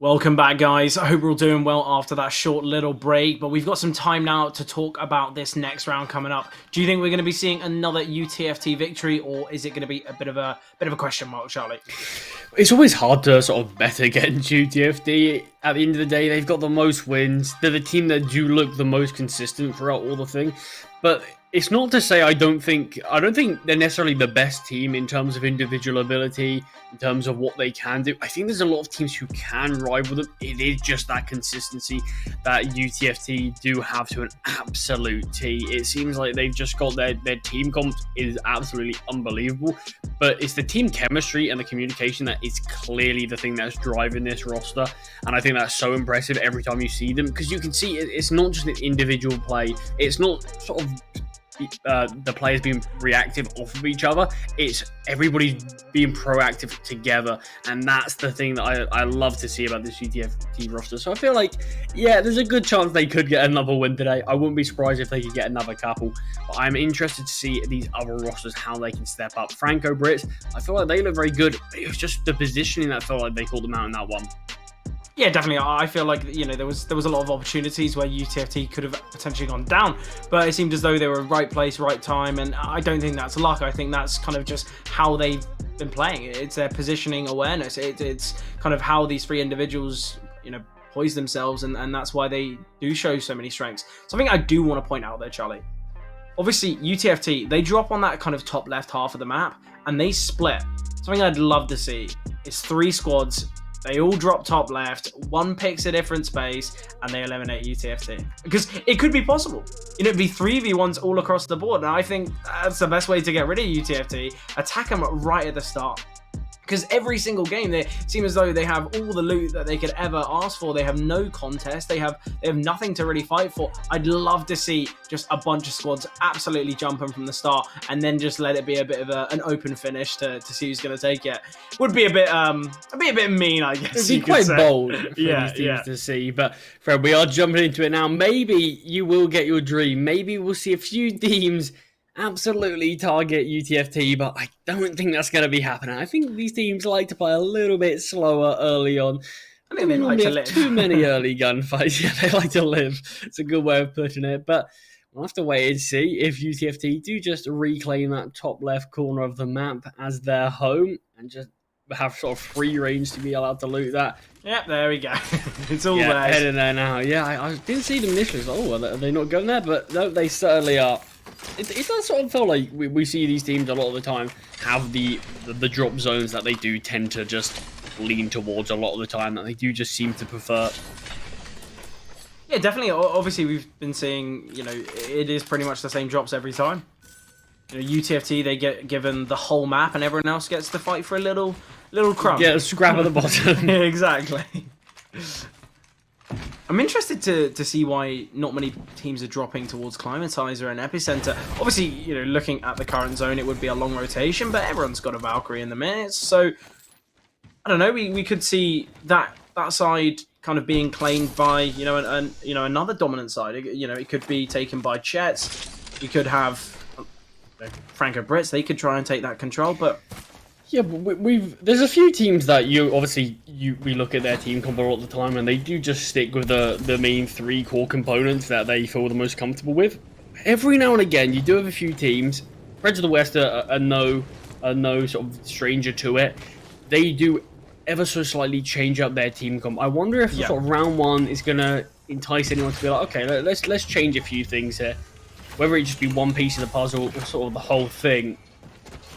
Welcome back, guys. I hope we're all doing well after that short little break, but we've got some time now to talk about this next round coming up. Do you think we're going to be seeing another UTFT victory, or is it going to be a bit of a question mark, Charlie? It's always hard to sort of bet against UTFT. At the end of the day, they've got the most wins. They're the team that do look the most consistent throughout all the thing. But it's not to say I don't think they're necessarily the best team in terms of individual ability, in terms of what they can do. I think there's a lot of teams who can rival them. It is just that consistency that UTFT do have to an absolute T. It seems like they've just got their team comp is absolutely unbelievable. But it's the team chemistry and the communication that is clearly the thing that's driving this roster. And I think that's so impressive every time you see them, because you can see it's not just an individual play. It's not sort of the players being reactive off of each other. It's everybody's being proactive together, and that's the thing that I love to see about this UTFT roster. So I feel like, yeah, there's a good chance they could get another win today. I wouldn't be surprised if they could get another couple, but I'm interested to see these other rosters, how they can step up. Franco Brits, I feel like they look very good, but it was just the positioning that felt like they caught them out in that one. Yeah, definitely. I feel like, you know, there was a lot of opportunities where UTFT could have potentially gone down, but it seemed as though they were right place, right time, and I don't think that's luck. I think that's kind of just how they've been playing. It's their positioning awareness. It's kind of how these three individuals, you know, poise themselves, and that's why they do show so many strengths. Something I do want to point out there, Charlie. Obviously, UTFT, they drop on that kind of top left half of the map, and they split. Something I'd love to see is 3 squads. They all drop top left, one picks a different space, and they eliminate UTFT. Because it could be possible. You know, it'd be 3v1s all across the board, and I think that's the best way to get rid of UTFT. Attack them right at the start. Because every single game, they seem as though they have all the loot that they could ever ask for. They have no contest. They have nothing to really fight for. I'd love to see just a bunch of squads absolutely jumping from the start, and then just let it be a bit of an open finish to see who's going to take it. Would be a bit mean, I guess. It'd be quite bold for these teams to see. But Fred, we are jumping into it now. Maybe you will get your dream. Maybe we'll see a few teams absolutely target UTFT, but I don't think that's going to be happening. I think these teams like to play a little bit slower early on. I think they like to live. Too many early gunfights. Yeah, they like to live. It's a good way of putting it. But we'll have to wait and see if UTFT do just reclaim that top left corner of the map as their home and just have sort of free range to be allowed to loot that. Yep, there we go. It's all there. there. Heading there now. Yeah, I didn't see them initially. Oh, are they not going there? But no, they certainly are. It does sort of feel like we see these teams a lot of the time have the drop zones that they do tend to just lean towards a lot of the time, that they do just seem to prefer. Yeah, definitely. Obviously, we've been seeing, you know, it is pretty much the same drops every time. You know, UTFT, they get given the whole map, and everyone else gets to fight for a little crumb. Yeah, a scrap at the bottom. Yeah, exactly. I'm interested to see why not many teams are dropping towards Climatizer and Epicenter. Obviously, you know, looking at the current zone, it would be a long rotation, but everyone's got a Valkyrie in the minutes. So, I don't know, we could see that side kind of being claimed by, you know, another dominant side. You know, it could be taken by Chets. You could have Franco Brits. They could try and take that control, but... Yeah, but there's a few teams that we look at their team comp all the time, and they do just stick with the main 3 core components that they feel the most comfortable with. Every now and again, you do have a few teams. Reds of the West are no sort of stranger to it. They do ever so slightly change up their team comp. I wonder if sort of round 1 is gonna entice anyone to be like, okay, let's change a few things here. Whether it just be one piece of the puzzle or sort of the whole thing.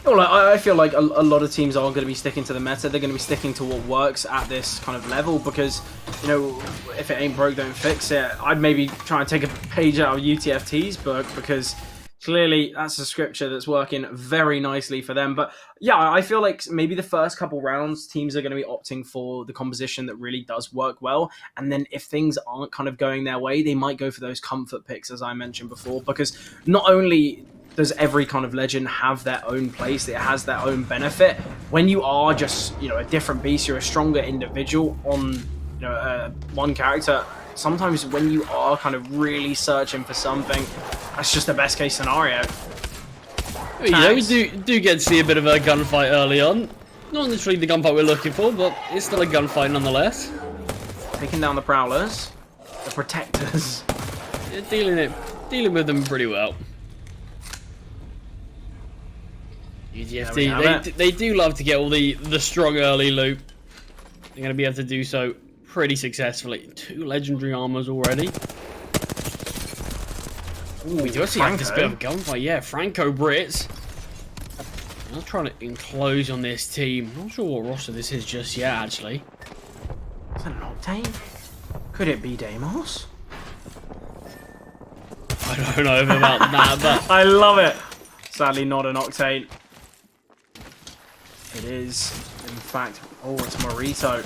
Well, I feel like a lot of teams aren't going to be sticking to the meta. They're going to be sticking to what works at this kind of level because, you know, if it ain't broke, don't fix it. I'd maybe try and take a page out of UTFT's book because clearly that's a scripture that's working very nicely for them. But yeah, I feel like maybe the first couple rounds, teams are going to be opting for the composition that really does work well. And then if things aren't kind of going their way, they might go for those comfort picks, as I mentioned before, because not only does every kind of legend have their own place, it has their own benefit. When you are just, you know, a different beast, you're a stronger individual on, you know, one character, sometimes when you are kind of really searching for something, that's just the best case scenario. Yeah, we do get to see a bit of a gunfight early on. Not necessarily the gunfight we're looking for, but it's still a gunfight nonetheless. taking down the Prowlers, the Protectors. They're dealing with them pretty well. UTFT, they do love to get all the strong early loot. They're going to be able to do so pretty successfully. 2 legendary armors already. Ooh, we do actually have this bit of a gunfight. Yeah, Franco Brits. I'm trying to enclose on this team. Not sure what roster this is just yet, actually. Is that an Octane? Could it be Deimos? I don't know about that, but... I love it! Sadly, not an Octane. It is, in fact... Oh, it's Morito.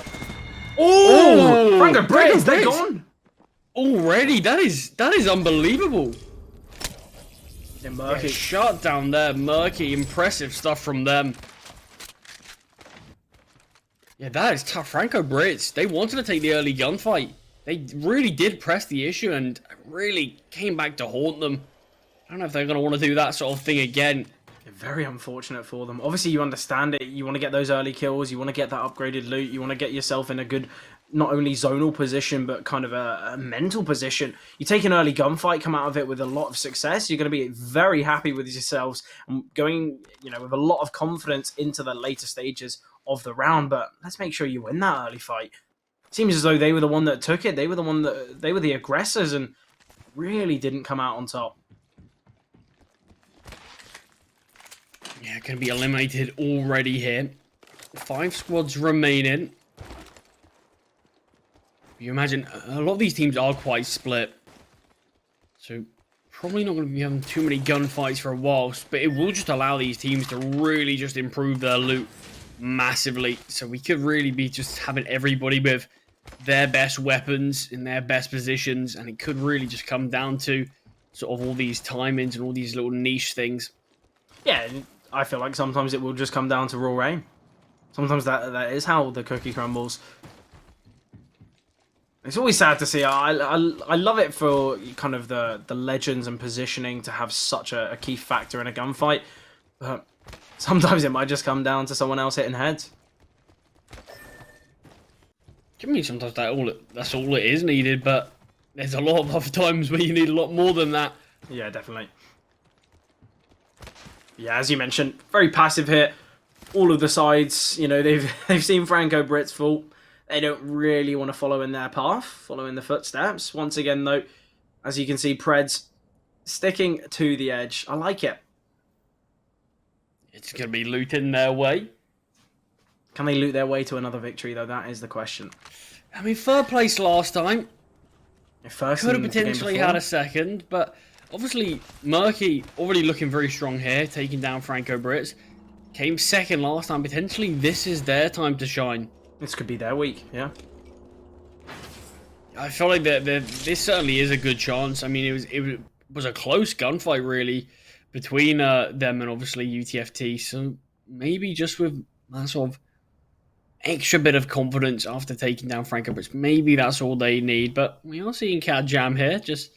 Oh! Franco Brits, they're gone! Already? That is unbelievable. Yeah, Murky. Yeah, shut down there. Murky, impressive stuff from them. Yeah, that is tough. Franco Brits, they wanted to take the early gunfight. They really did press the issue and really came back to haunt them. I don't know if they're going to want to do that sort of thing again. Very unfortunate for them. Obviously, you understand it. You want to get those early kills. You want to get that upgraded loot. You want to get yourself in a good, not only zonal position, but kind of a mental position. You take an early gunfight, come out of it with a lot of success. You're going to be very happy with yourselves and going, with a lot of confidence into the later stages of the round. But let's make sure you win that early fight. Seems as though they were the one that took it. They were the aggressors and really didn't come out on top. Yeah, going to be eliminated already here. 5 squads remaining. You imagine a lot of these teams are quite split. So probably not going to be having too many gunfights for a while. But it will just allow these teams to really just improve their loot massively. So we could really be just having everybody with their best weapons in their best positions. And it could really just come down to sort of all these timings and all these little niche things. Yeah, I feel like sometimes it will just come down to raw aim. Sometimes that is how the cookie crumbles. It's always sad to see. I love it for kind of the legends and positioning to have such a key factor in a gunfight. But sometimes it might just come down to someone else hitting heads. I mean, sometimes that's all it is needed, but there's a lot of other times where you need a lot more than that. Yeah, definitely. Yeah, as you mentioned, very passive hit. All of the sides, they've seen Franco Brits fall. They don't really want to follow in their path, follow in the footsteps. Once again, though, as you can see, Preds sticking to the edge. I like it. It's going to be looting their way. Can they loot their way to another victory, though? That is the question. I mean, 3rd place last time. First could have potentially had a 2nd, but obviously Murky already looking very strong here, taking down Franco Brits. Came 2nd last time. Potentially this is their time to shine. This could be their week, yeah. I feel like this certainly is a good chance. I mean, it was a close gunfight, really, between them and obviously UTFT. So maybe just with that sort of extra bit of confidence after taking down Franco Brits, maybe that's all they need. But we are seeing Cat Jam here, just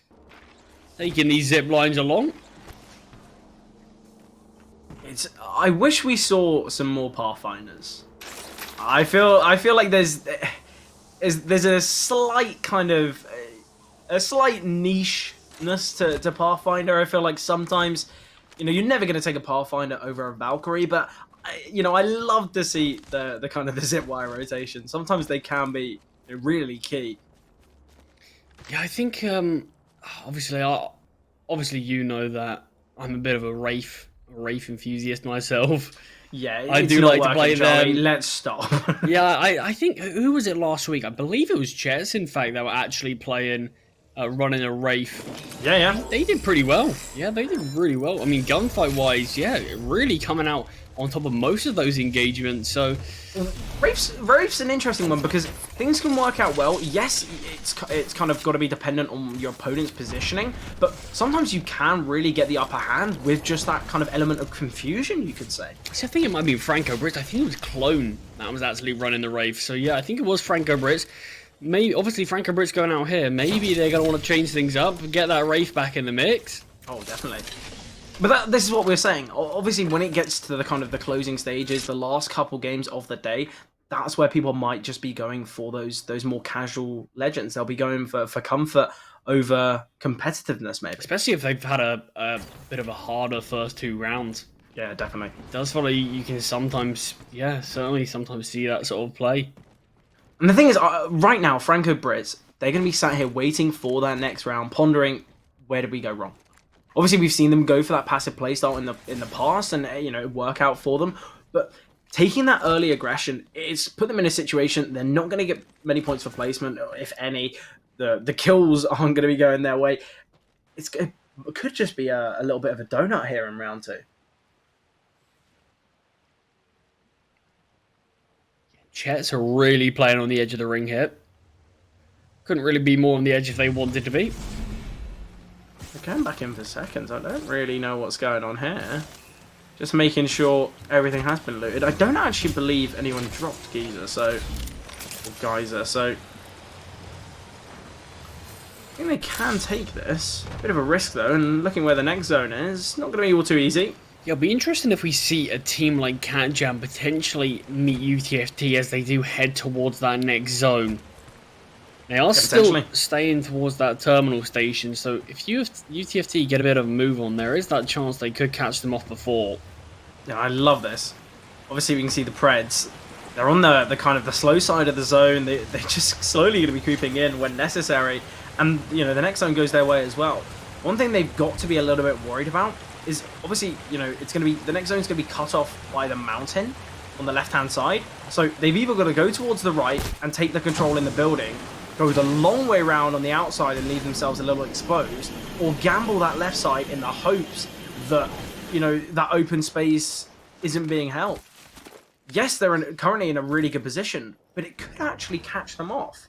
taking these zip lines along. I wish we saw some more Pathfinders. I feel like there's a slight kind of a slight nicheness to Pathfinder. I feel like sometimes, you're never going to take a Pathfinder over a Valkyrie, but I love to see the kind of the zip wire rotation. Sometimes they can be really key. Yeah, I think obviously you know that I'm a bit of a Wraith enthusiast myself. Yeah, I do like to play them. Let's stop. Yeah, I think, who was it last week? I believe it was Chess, in fact, that were actually playing, running a Wraith. Yeah. They did pretty well. Yeah, they did really well. I mean, gunfight-wise, yeah, really coming out on top of most of those engagements, so... Wraith's an interesting one because things can work out well. Yes, it's kind of got to be dependent on your opponent's positioning, but sometimes you can really get the upper hand with just that kind of element of confusion, you could say. So I think it might be Franco Brits. I think it was Clone that was actually running the Wraith. So yeah, I think it was Franco Brits. Maybe, obviously, Franco Brits going out here. Maybe they're going to want to change things up, get that Wraith back in the mix. Oh, definitely. But this is what we're saying. Obviously, when it gets to the kind of the closing stages, the last couple games of the day, that's where people might just be going for those more casual legends. They'll be going for comfort over competitiveness, maybe. Especially if they've had a bit of a harder first 2 rounds. Yeah, definitely. It does follow. You can sometimes, certainly sometimes see that sort of play. And the thing is, right now, Franco Brits, they're going to be sat here waiting for that next round, pondering, where did we go wrong? Obviously, we've seen them go for that passive playstyle in the past, and work out for them. But taking that early aggression, it's put them in a situation they're not going to get many points for placement, if any. The kills aren't going to be going their way. It could just be a little bit of a donut here in round 2. Jets are really playing on the edge of the ring here. Couldn't really be more on the edge if they wanted to be. They're going back in for seconds. I don't really know what's going on here. Just making sure everything has been looted. I don't actually believe anyone dropped Geyser, so I think they can take this. Bit of a risk though, and looking where the next zone is, not going to be all too easy. Yeah, it'll be interesting if we see a team like CatJam potentially meet UTFT as they do head towards that next zone. They are still staying towards that terminal station, so if UTFT get a bit of a move on, there is that chance they could catch them off before. Yeah, I love this. Obviously, we can see the Preds. They're on the kind of the slow side of the zone. They're just slowly going to be creeping in when necessary. And, the next zone goes their way as well. One thing they've got to be a little bit worried about is, obviously, it's going to be, the next zone's going to be cut off by the mountain on the left-hand side. So they've either got to go towards the right and take the control in the building, go the long way round on the outside and leave themselves a little exposed, or gamble that left side in the hopes that, that open space isn't being held. Yes, they're currently in a really good position, but it could actually catch them off.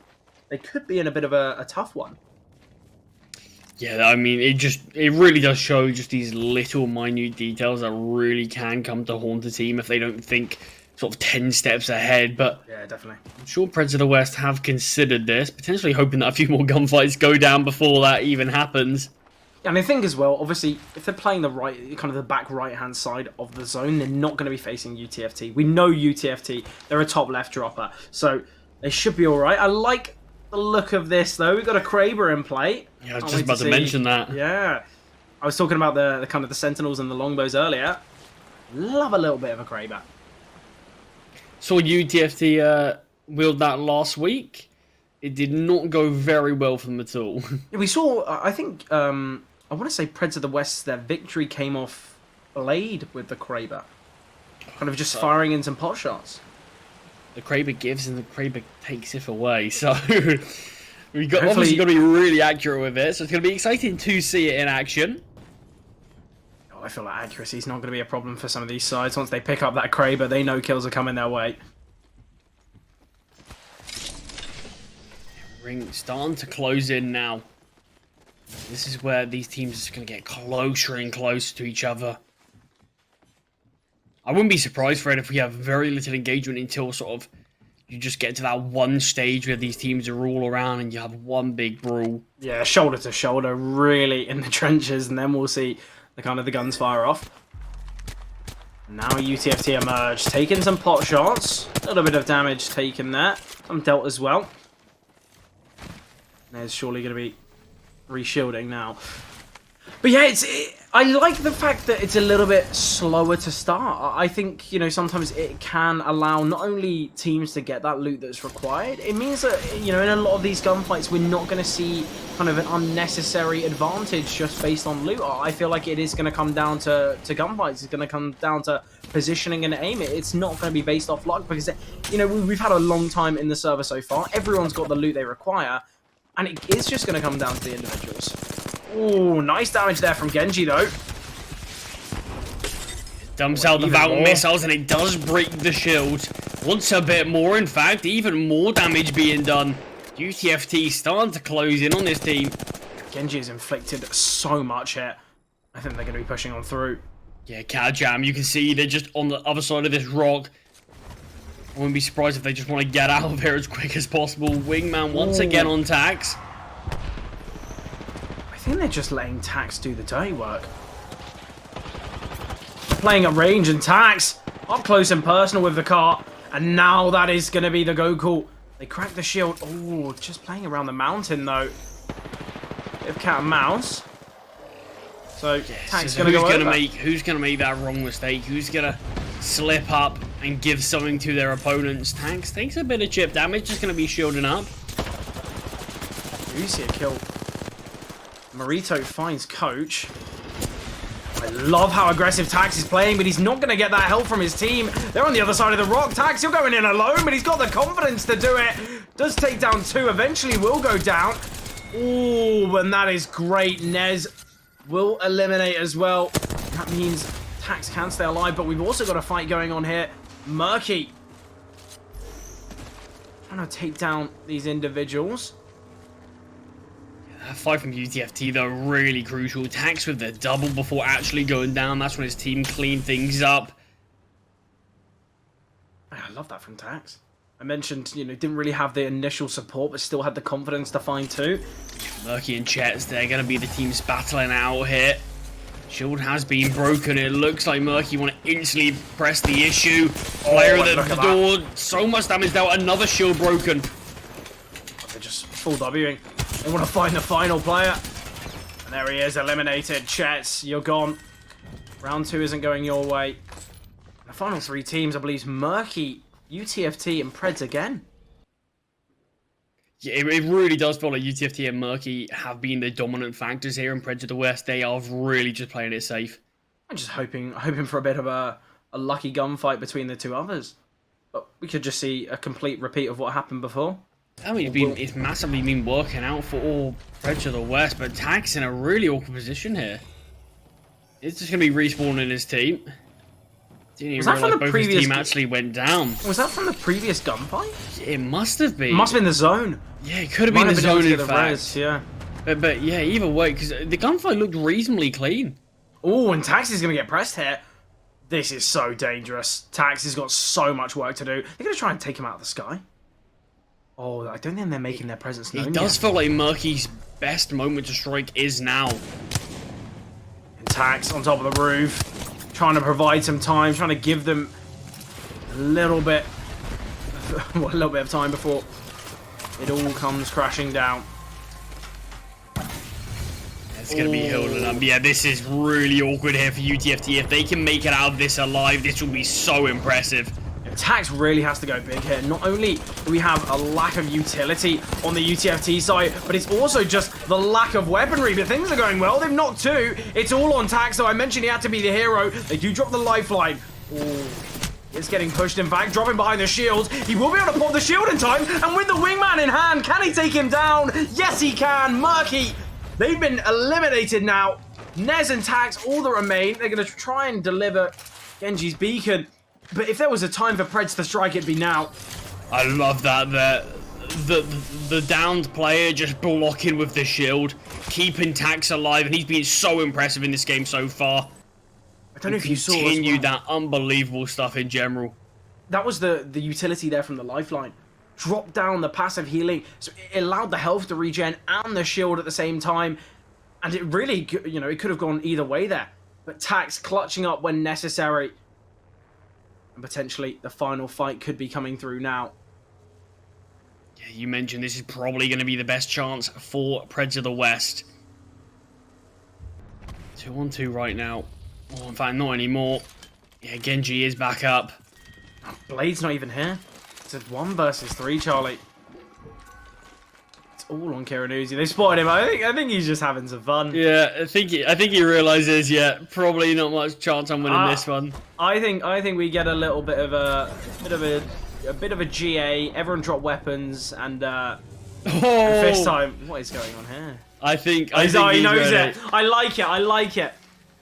They could be in a bit of a tough one. Yeah, I mean, it really does show just these little minute details that really can come to haunt a team if they don't think sort of 10 steps ahead. But yeah, definitely. I'm sure Preds of the West have considered this, potentially hoping that a few more gunfights go down before that even happens. And I think as well, obviously, if they're playing the right, kind of the back right-hand side of the zone, they're not going to be facing UTFT. We know UTFT, they're a top left dropper, so they should be all right. I like the look of this, though. We've got a Kraber in play. Yeah, I was just about to mention that. Yeah. I was talking about the kind of the Sentinels and the Longbows earlier. Love a little bit of a Kraber. Saw UTFT wield that last week. It did not go very well for them at all. We saw, I think, I want to say Preds of the West, their victory came off Blade with the Kraber. Kind of just firing in some pot shots. The Kraber gives and the Kraber takes it away. So we've got obviously got to be really accurate with it. So it's going to be exciting to see it in action. Oh, I feel like accuracy is not going to be a problem for some of these sides. Once they pick up that Kraber, they know kills are coming their way. Ring starting to close in now. This is where these teams are just going to get closer and closer to each other. I wouldn't be surprised, Fred, if we have very little engagement until sort of you just get to that one stage where these teams are all around and you have one big brawl. Yeah, shoulder to shoulder, really in the trenches, and then we'll see the kind of the guns fire off. Now UTFT emerge, taking some pot shots, a little bit of damage taken there, some dealt as well. There's surely going to be re-shielding now. But yeah, I like the fact that it's a little bit slower to start. I think, sometimes it can allow not only teams to get that loot that's required, it means that, in a lot of these gunfights, we're not going to see kind of an unnecessary advantage just based on loot. I feel like it is going to come down to gunfights. It's going to come down to positioning and aim. It's not going to be based off luck because, we've had a long time in the server so far. Everyone's got the loot they require, and it is just going to come down to the individuals. Ooh, nice damage there from Genji, though. Dumps out the Valk missiles, and it does break the shield. Wants a bit more, in fact. Even more damage being done. UTFT starting to close in on this team. Genji has inflicted so much here. I think they're going to be pushing on through. Yeah, CatJam, you can see they're just on the other side of this rock. I wouldn't be surprised if they just want to get out of here as quick as possible. Wingman once again on Tax. I think they're just letting Tax do the dirty work. Playing at range, and Tax up close and personal with the car. And now that is going to be the go call. They crack the shield. Oh, just playing around the mountain, though. Bit of cat and mouse. So, Tank's going to go over. Who's going to make that wrong mistake? Who's going to slip up and give something to their opponents? Tanks takes a bit of chip damage, just going to be shielding up. You see a kill. Marito finds Coach. I love how aggressive Tax is playing, but he's not going to get that help from his team. They're on the other side of the rock. Tax, you're going in alone, but he's got the confidence to do it. Does take down 2, eventually will go down. Ooh, and that is great. Nez will eliminate as well. That means Tax can stay alive, but we've also got a fight going on here. Murky trying to take down these individuals. That fight from UTFT, though, really crucial. Tax with the double before actually going down. That's when his team cleaned things up. I love that from Tax. I mentioned, didn't really have the initial support, but still had the confidence to find 2. Murky and Chet's, they're going to be the teams battling out here. Shield has been broken. It looks like Murky want to instantly press the issue. Player at the door. So much damage dealt. Another shield broken. They're just full Wing. They want to find the final player. And there he is, eliminated. Chet's, you're gone. Round 2 isn't going your way. The final 3 teams, I believe, Murky, UTFT, and Preds again. Yeah, it really does feel like UTFT and Murky have been the dominant factors here in Preds of the West. They are really just playing it safe. I'm just hoping for a bit of a lucky gunfight between the 2 others. But we could just see a complete repeat of what happened before. I mean, it's massively been working out for all Preds of the West, but Tax in a really awkward position here. It's just going to be respawning his team. Didn't even realize both his team actually went down. Was that from the previous gunfight? It must have been. It must have been the zone. Yeah, it could have been the zone, in fact. Res, yeah. But yeah, either way, because the gunfight looked reasonably clean. Oh, and Tax is going to get pressed here. This is so dangerous. Tax has got so much work to do. They're going to try and take him out of the sky. Oh, I don't think they're making their presence known It does feel like Murky's best moment to strike is now. And Tax on top of the roof, trying to provide some time, trying to give them a little bit of time before it all comes crashing down. It's going to be holding up. Yeah, this is really awkward here for UTFT. If they can make it out of this alive, this will be so impressive. Tax really has to go big here. Not only do we have a lack of utility on the UTFT side, but it's also just the lack of weaponry. But things are going well. They've knocked 2. It's all on Tax, so I mentioned he had to be the hero. They do drop the lifeline. Ooh. It's getting pushed in back, dropping behind the shield. He will be able to pop the shield in time, and with the wingman in hand, can he take him down? Yes, he can. Murky, they've been eliminated now. Nez and Tax, all that remain. They're going to try and deliver Genji's beacon. But if there was a time for Preds to strike, it'd be now. I love that. The downed player just blocking with the shield, keeping Tax alive, and he's been so impressive in this game so far. I don't know if you saw that unbelievable stuff in general. That was the utility there from the lifeline. Drop down the passive healing, so it allowed the health to regen and the shield at the same time. And it really, it could have gone either way there. But Tax clutching up when necessary. And potentially the final fight could be coming through now. Yeah, you mentioned this is probably going to be the best chance for Preds of the West. 2-on-2 right now. Oh, in fact, not anymore. Yeah, Genji is back up. Oh, Blade's not even here. It's a 1 versus 3, Charlie. It's all on Kiranuzi. They spotted him. I think he's just having some fun. Yeah, I think he realizes. Yeah, probably not much chance on winning this one. I think we get a little bit of a GA. Everyone drop weapons and fist time. What is going on here? I think he knows it. I like it.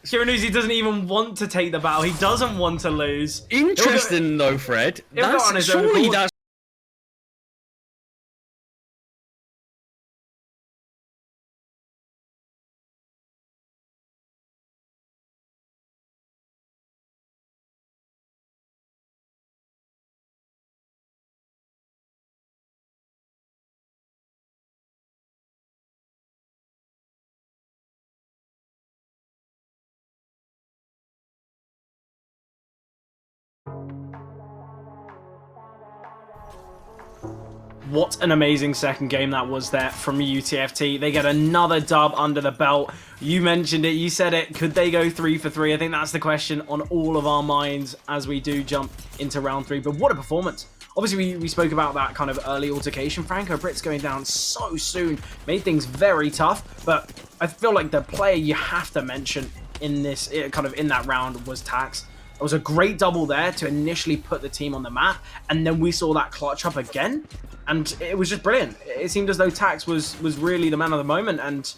Kiranuzi doesn't even want to take the battle. He doesn't want to lose. Interesting though, Fred. Surely that's What an amazing second game that was there from UTFT. They get another dub under the belt. You mentioned it, you said it. Could they go 3 for 3? I think that's the question on all of our minds as we do jump into round 3. But what a performance. Obviously, we spoke about that kind of early altercation. Franco Brits going down so soon made things very tough. But I feel like the player you have to mention in this, kind of in that round, was Tax. It was a great double there to initially put the team on the map, and then we saw that clutch up again, and it was just brilliant. It seemed as though Tax was really the man of the moment, and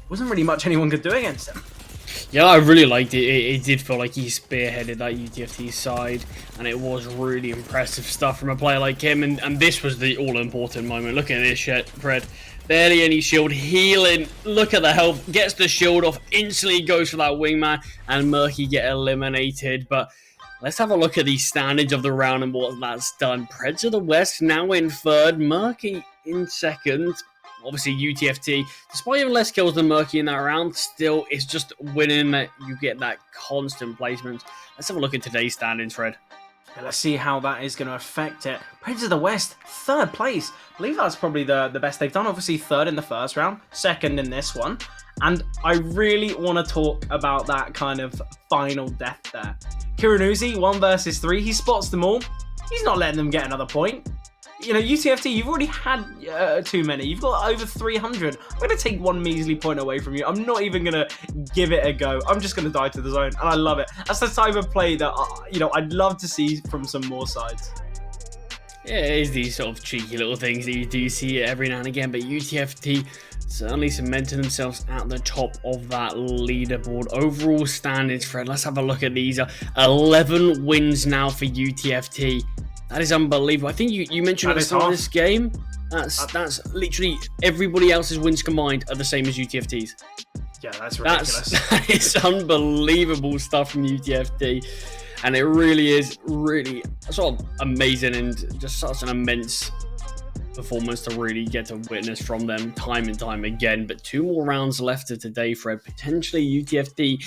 wasn't really much anyone could do against him. Yeah, I really liked it. It did feel like he spearheaded that UTFT side, and it was really impressive stuff from a player like him, and this was the all-important moment. Look at this shit, Fred. Barely any shield, healing, look at the health, gets the shield off, instantly goes for that wingman, and Murky get eliminated. But let's have a look at the standings of the round and what that's done. Preds of the West now in third, Murky in second. Obviously UTFT, despite having less kills than Murky in that round, still it's just winning that you get that constant placement. Let's have a look at today's standings, Fred. Let's see how that is going to affect it. Preds of the West, third place. I believe that's probably the best they've done. Obviously, third in the first round, second in this one. And I really want to talk about that kind of final death there. Kiranuzi, 1 versus 3. He spots them all. He's not letting them get another point. You know, UTFT, you've already had too many. You've got over 300. I'm going to take 1 measly point away from you. I'm not even going to give it a go. I'm just going to die to the zone, and I love it. That's the type of play that, you know, I'd love to see from some more sides. Yeah, it is these sort of cheeky little things that you do see every now and again, but UTFT certainly cementing themselves at the top of that leaderboard. Overall standings, Fred, let's have a look at these. 11 wins now for UTFT. That is unbelievable. I think you mentioned at the start of this game, that's literally everybody else's wins combined are the same as UTFT's. Yeah, that's ridiculous. That is unbelievable stuff from UTFT. And it really is sort of amazing and just such an immense performance to really get to witness from them time and time again. But 2 more rounds left of today, Fred. Potentially UTFT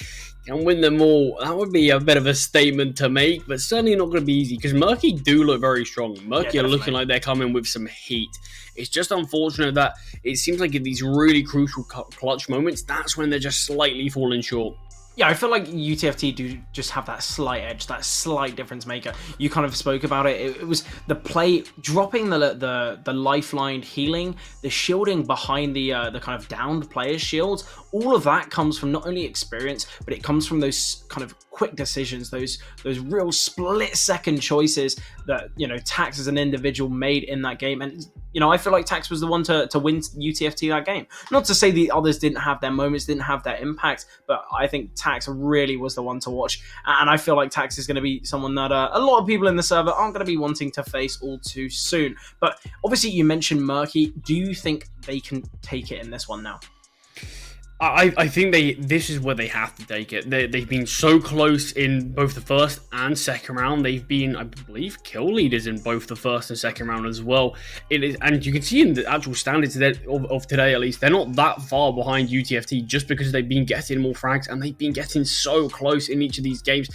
can win them all. That would be a bit of a statement to make, but certainly not going to be easy because Murky do look very strong. Murky are looking like they're coming with some heat. It's just unfortunate that it seems like in these really crucial clutch moments, that's when they're just slightly falling short. Yeah, I feel like UTFT do just have that slight edge, that slight difference maker. You kind of spoke about it. It was the play, dropping the lifeline healing, the shielding behind the kind of downed players' shields. All of that comes from not only experience, but it comes from those kind of quick decisions, those real split-second choices that, you know, Tax as an individual made in that game. And, you know, I feel like Tax was the one to win UTFT that game. Not to say the others didn't have their moments, didn't have their impact, but I think Tax really was the one to watch. And I feel like Tax is going to be someone that a lot of people in the server aren't going to be wanting to face all too soon. But obviously you mentioned Murky. Do you think they can take it in this one now? I think this is where they have to take it. They've been so close in both the first and second round. They've been, I believe, kill leaders in both the first and second round as well. It is, and you can see in the actual standings of today, at least, they're not that far behind UTFT just because they've been getting more frags and they've been getting so close in each of these games.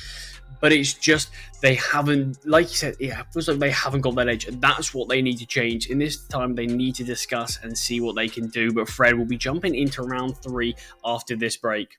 But it's just they haven't, like you said, it feels like they haven't got that edge. And that's what they need to change. In this time, they need to discuss and see what they can do. But Fred will be jumping into round 3 after this break.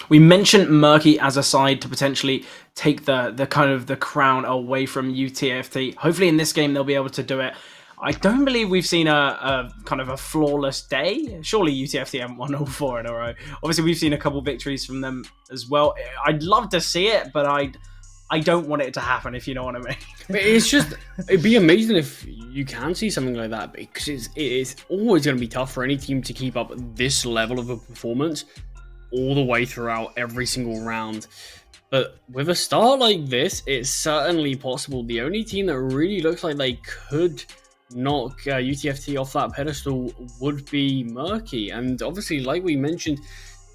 We mentioned Murky as a side to potentially take the kind of the crown away from UTFT. Hopefully in this game they'll be able to do it. I don't believe we've seen a kind of a flawless day. Surely UTFT haven't won all 4 in a row. Obviously we've seen a couple victories from them as well. I'd love to see it, but I don't want it to happen, if you know what I mean. It's just, it'd be amazing if you can see something like that, because it is always going to be tough for any team to keep up this level of a performance all the way throughout every single round. But with a start like this, it's certainly possible. The only team that really looks like they could knock UTFT off that pedestal would be Murky. And obviously, like we mentioned,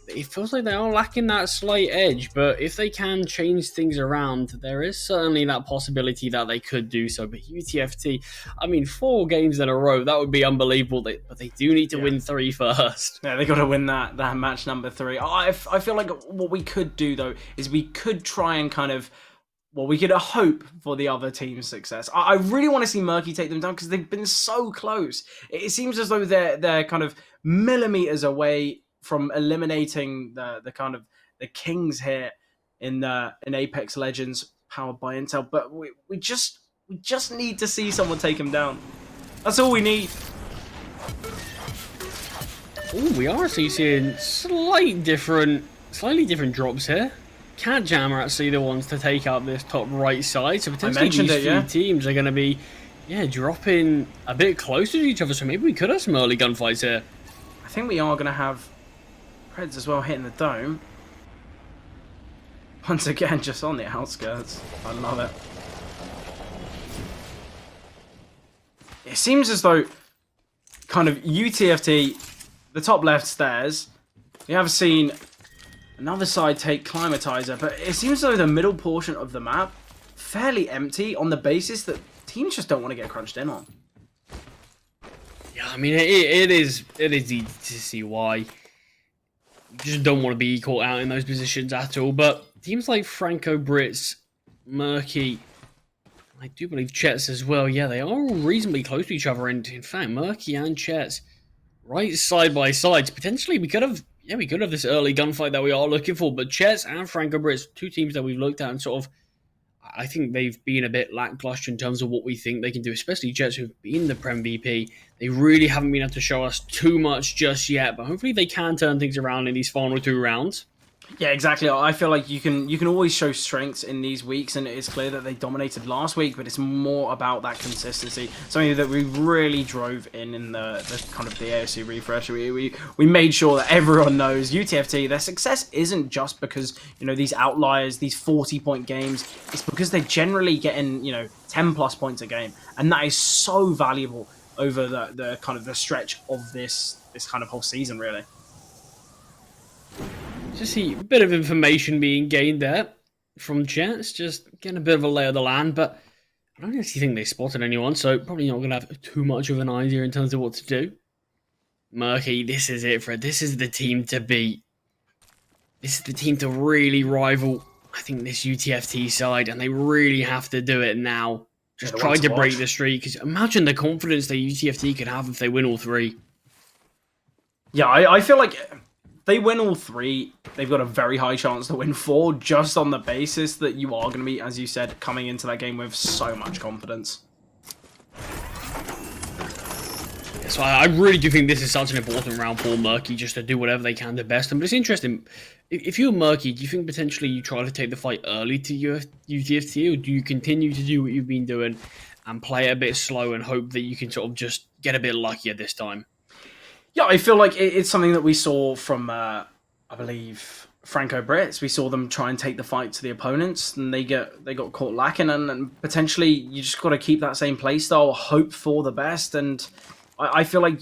it feels like they are lacking that slight edge, but if they can change things around, there is certainly that possibility that they could do so. But UTFT, I mean, 4 games in a row, that would be unbelievable. But they do need to win 3 first. Yeah, they got to win that match number 3. I feel like what we could do, though, is we could try and kind of, well, we could hope for the other team's success. I really want to see Murky take them down because they've been so close. It seems as though they're kind of millimeters away from eliminating the kind of the kings here in Apex Legends powered by Intel. But we just need to see someone take him down. That's all we need. Oh, we are actually seeing slightly different drops here. Cat Jam are actually the ones to take out this top right side. So potentially these few teams are going to be, dropping a bit closer to each other. So maybe we could have some early gunfights here. I think we are going to have Preds as well hitting the dome. Once again, just on the outskirts. I love it. It seems as though kind of UTFT, the top left stairs, we have seen another side take Climatizer, but it seems as though the middle portion of the map fairly empty on the basis that teams just don't want to get crunched in on. Yeah, I mean, it is easy to see why. You just don't want to be caught out in those positions at all. But teams like Franco Brits, Murky, I do believe Chets as well. Yeah, they are all reasonably close to each other. And in fact, Murky and Chets right side by side. Potentially, we could have this early gunfight that we are looking for. But Chets and Franco Brits, 2 teams that we've looked at and sort of, I think they've been a bit lackluster in terms of what we think they can do, especially Jets who've been the Prem VP. They really haven't been able to show us too much just yet, but hopefully they can turn things around in these final 2 rounds. Yeah, exactly. I feel like you can always show strengths in these weeks, and it's clear that they dominated last week, but it's more about that consistency. Something that we really drove in the kind of the ASC refresh. We made sure that everyone knows UTFT, their success isn't just because, these outliers, these 40-point games. It's because they're generally getting, 10 plus points a game, and that is so valuable over the kind of the stretch of this kind of whole season, really. Just see a bit of information being gained there from Jets, just getting a bit of a lay of the land, but I don't actually think they spotted anyone, so probably not going to have too much of an idea in terms of what to do. Murky, this is it, Fred. This is the team to beat. This is the team to really rival, I think, this UTFT side, and they really have to do it now. Just try to break the streak, because imagine the confidence that UTFT could have if they win all 3. Yeah, I feel like they win all 3, they've got a very high chance to win 4, just on the basis that you are going to be, as you said, coming into that game with so much confidence. So I really do think this is such an important round for Murky, just to do whatever they can to best them. But it's interesting, if you're Murky, do you think potentially you try to take the fight early to UTFT, or do you continue to do what you've been doing and play it a bit slow and hope that you can sort of just get a bit luckier this time? Yeah, I feel like it's something that we saw from, I believe, Franco Brits. We saw them try and take the fight to the opponents, and they got caught lacking. And potentially, you just got to keep that same playstyle, hope for the best. And I feel like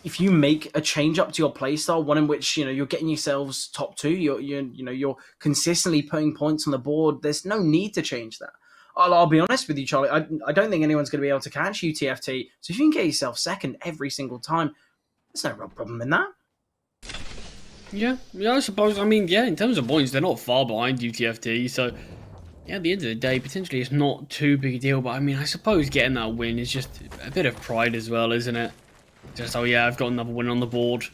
if you make a change up to your playstyle, one in which you're getting yourselves top 2, you're consistently putting points on the board. There's no need to change that. I'll be honest with you, Charlie. I don't think anyone's going to be able to catch UTFT. So if you can get yourself second every single time, there's no real problem in that. Yeah, I suppose. I mean, in terms of points, they're not far behind UTFT. So, at the end of the day, potentially it's not too big a deal. But, I mean, I suppose getting that win is just a bit of pride as well, isn't it? Just, oh yeah, I've got another win on the board.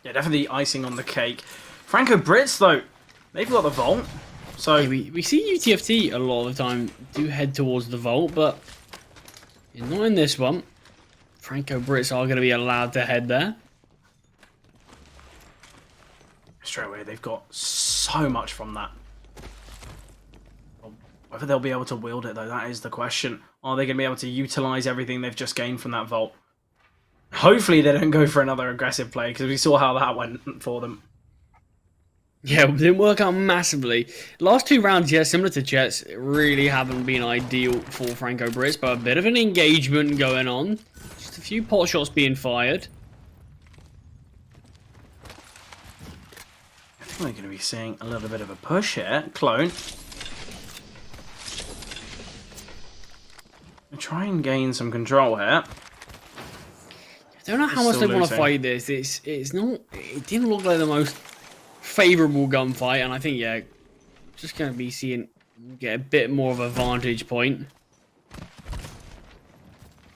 Yeah, definitely icing on the cake. Franco Brits, though, they've got the vault. So yeah, we see UTFT a lot of the time do head towards the vault, but not in this one. Franco Brits are going to be allowed to head there. Straight away, they've got so much from that. Whether they'll be able to wield it, though, that is the question. Are they going to be able to utilize everything they've just gained from that vault? Hopefully they don't go for another aggressive play, because we saw how that went for them. Yeah, it didn't work out massively. Last 2 rounds, yeah, similar to Jets, really haven't been ideal for Franco Brits, but a bit of an engagement going on. Just a few pot shots being fired. I think we're going to be seeing a little bit of a push here. Clone. Try and gain some control here. I don't know how much they want to fight this. It's not. It didn't look like the most favorable gunfight, and I think just going to be seeing get a bit more of a vantage point.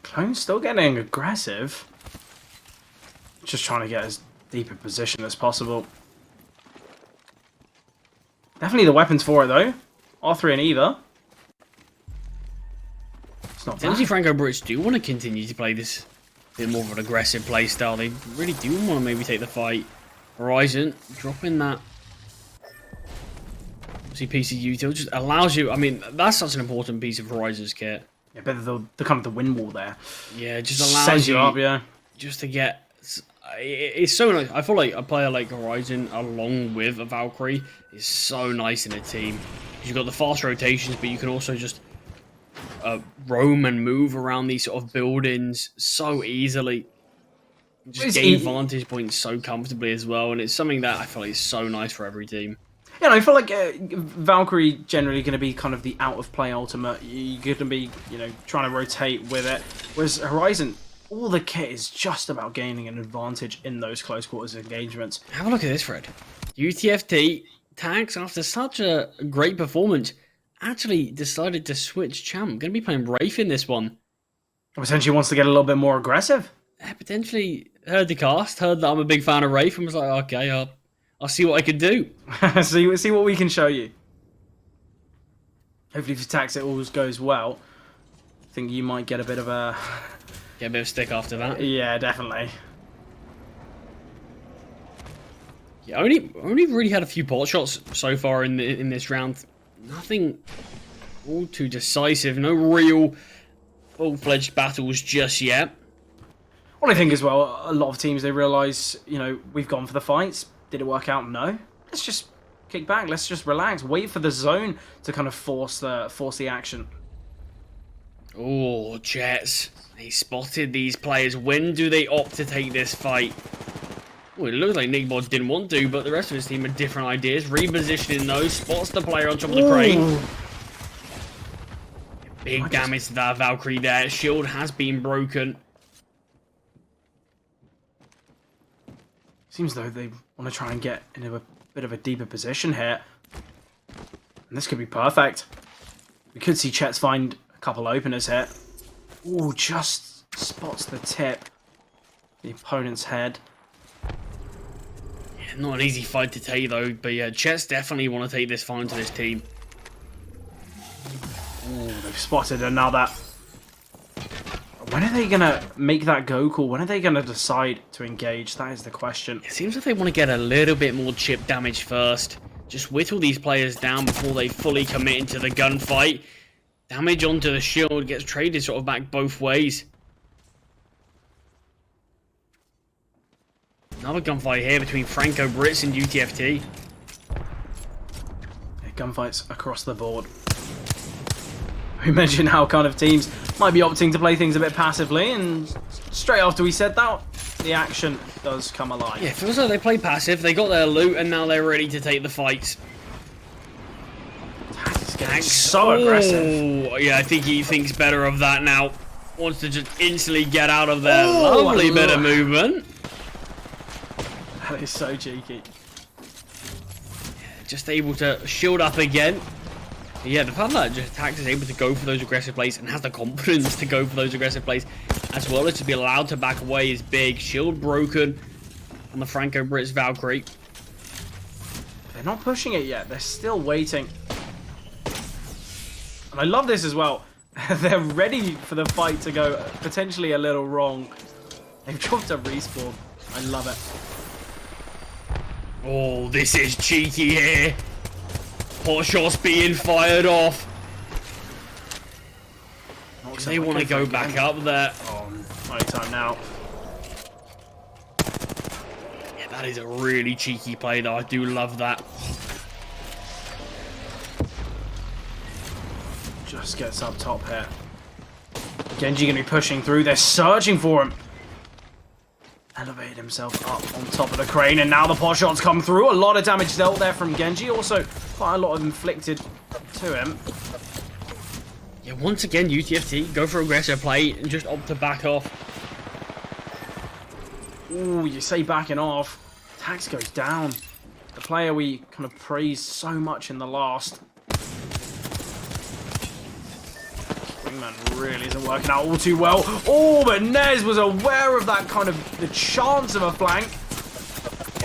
Clone's still getting aggressive. Just trying to get as deep a position as possible. Definitely the weapons for it though. R3 and either. It's not bad. Franco Brits do want to continue to play this bit more of an aggressive play style. They really do want to maybe take the fight. Horizon dropping that. See, PC util just allows you. I mean, that's such an important piece of Horizon's kit. Yeah, but the kind of the wind wall there. Yeah, it just allows sends you up. Yeah, just to get. It's so nice. I feel like a player like Horizon, along with a Valkyrie, is so nice in a team. You've got the fast rotations, but you can also just roam and move around these sort of buildings so easily. Just gain vantage points so comfortably as well, and it's something that I feel like is so nice for every team. Yeah, I feel like Valkyrie generally going to be kind of the out of play ultimate. You're going to be, trying to rotate with it. Whereas Horizon, all the kit is just about gaining an advantage in those close quarters engagements. Have a look at this, Fred. UTFT Tax, after such a great performance, actually decided to switch champ. Going to be playing Wraith in this one. Potentially wants to get a little bit more aggressive. Potentially heard the cast, heard that I'm a big fan of Wraith, and was like, okay, I'll see what I can do. see what we can show you. Hopefully for Tax it all goes well. I think you might get a bit of a... Get a bit of stick after that. Yeah, definitely. Yeah, only really had a few pot shots so far in this round. Nothing all too decisive. No real full-fledged battles just yet. Well, I think as well, a lot of teams, they realise, we've gone for the fights. Did it work out? No. Let's just kick back. Let's just relax. Wait for the zone to kind of force the action. Oh, Jets. They spotted these players. When do they opt to take this fight? Well, it looks like Nickbot didn't want to, but the rest of his team had different ideas. Repositioning those. Spots the player on top of the crane. Big damage to that Valkyrie there. Shield has been broken. Seems though they want to try and get into a bit of a deeper position here. And this could be perfect. We could see Chet's find a couple openers here. Ooh, just spots the tip. The opponent's head. Yeah, not an easy fight to take though, but yeah, Chet's definitely want to take this fight to this team. Ooh, they've spotted another. When are they going to make that go call? When are they going to decide to engage? That is the question. It seems like they want to get a little bit more chip damage first. Just whittle these players down before they fully commit into the gunfight. Damage onto the shield gets traded sort of back both ways. Another gunfight here between Franco Brits and UTFT. Yeah, gunfights across the board. We mentioned how kind of teams might be opting to play things a bit passively, and straight after we said that, the action does come alive. Yeah, it feels like they play passive, they got their loot, and now they're ready to take the fights. Tax is getting so aggressive. Yeah, I think he thinks better of that now. Wants to just instantly get out of there. Lovely bit of movement. That is so cheeky. Yeah, just able to shield up again. Yeah, the fact that Tax is able to go for those aggressive plays and has the confidence to go for those aggressive plays, as well as to be allowed to back away, is big. Shield broken on the Franco Brits Valkyrie. They're not pushing it yet. They're still waiting. And I love this as well. They're ready for the fight to go potentially a little wrong. They've dropped a respawn. I love it. Oh, this is cheeky here. Pot shots being fired off. They want to go back up there. Oh, right time now. Yeah, That is a really cheeky play, though. I do love that. Just gets up top here. Genji going to be pushing through. They're searching for him. Elevated himself up on top of the crane, and now the pot shots come through. A lot of damage dealt there from Genji. Also, quite a lot of inflicted to him. Yeah, once again, UTFT go for aggressive play and just opt to back off. Ooh, you say backing off. Tax goes down. The player we kind of praised so much in the last. Wingman really isn't working out all too well. Oh, but Nez was aware of that kind of the chance of a flank.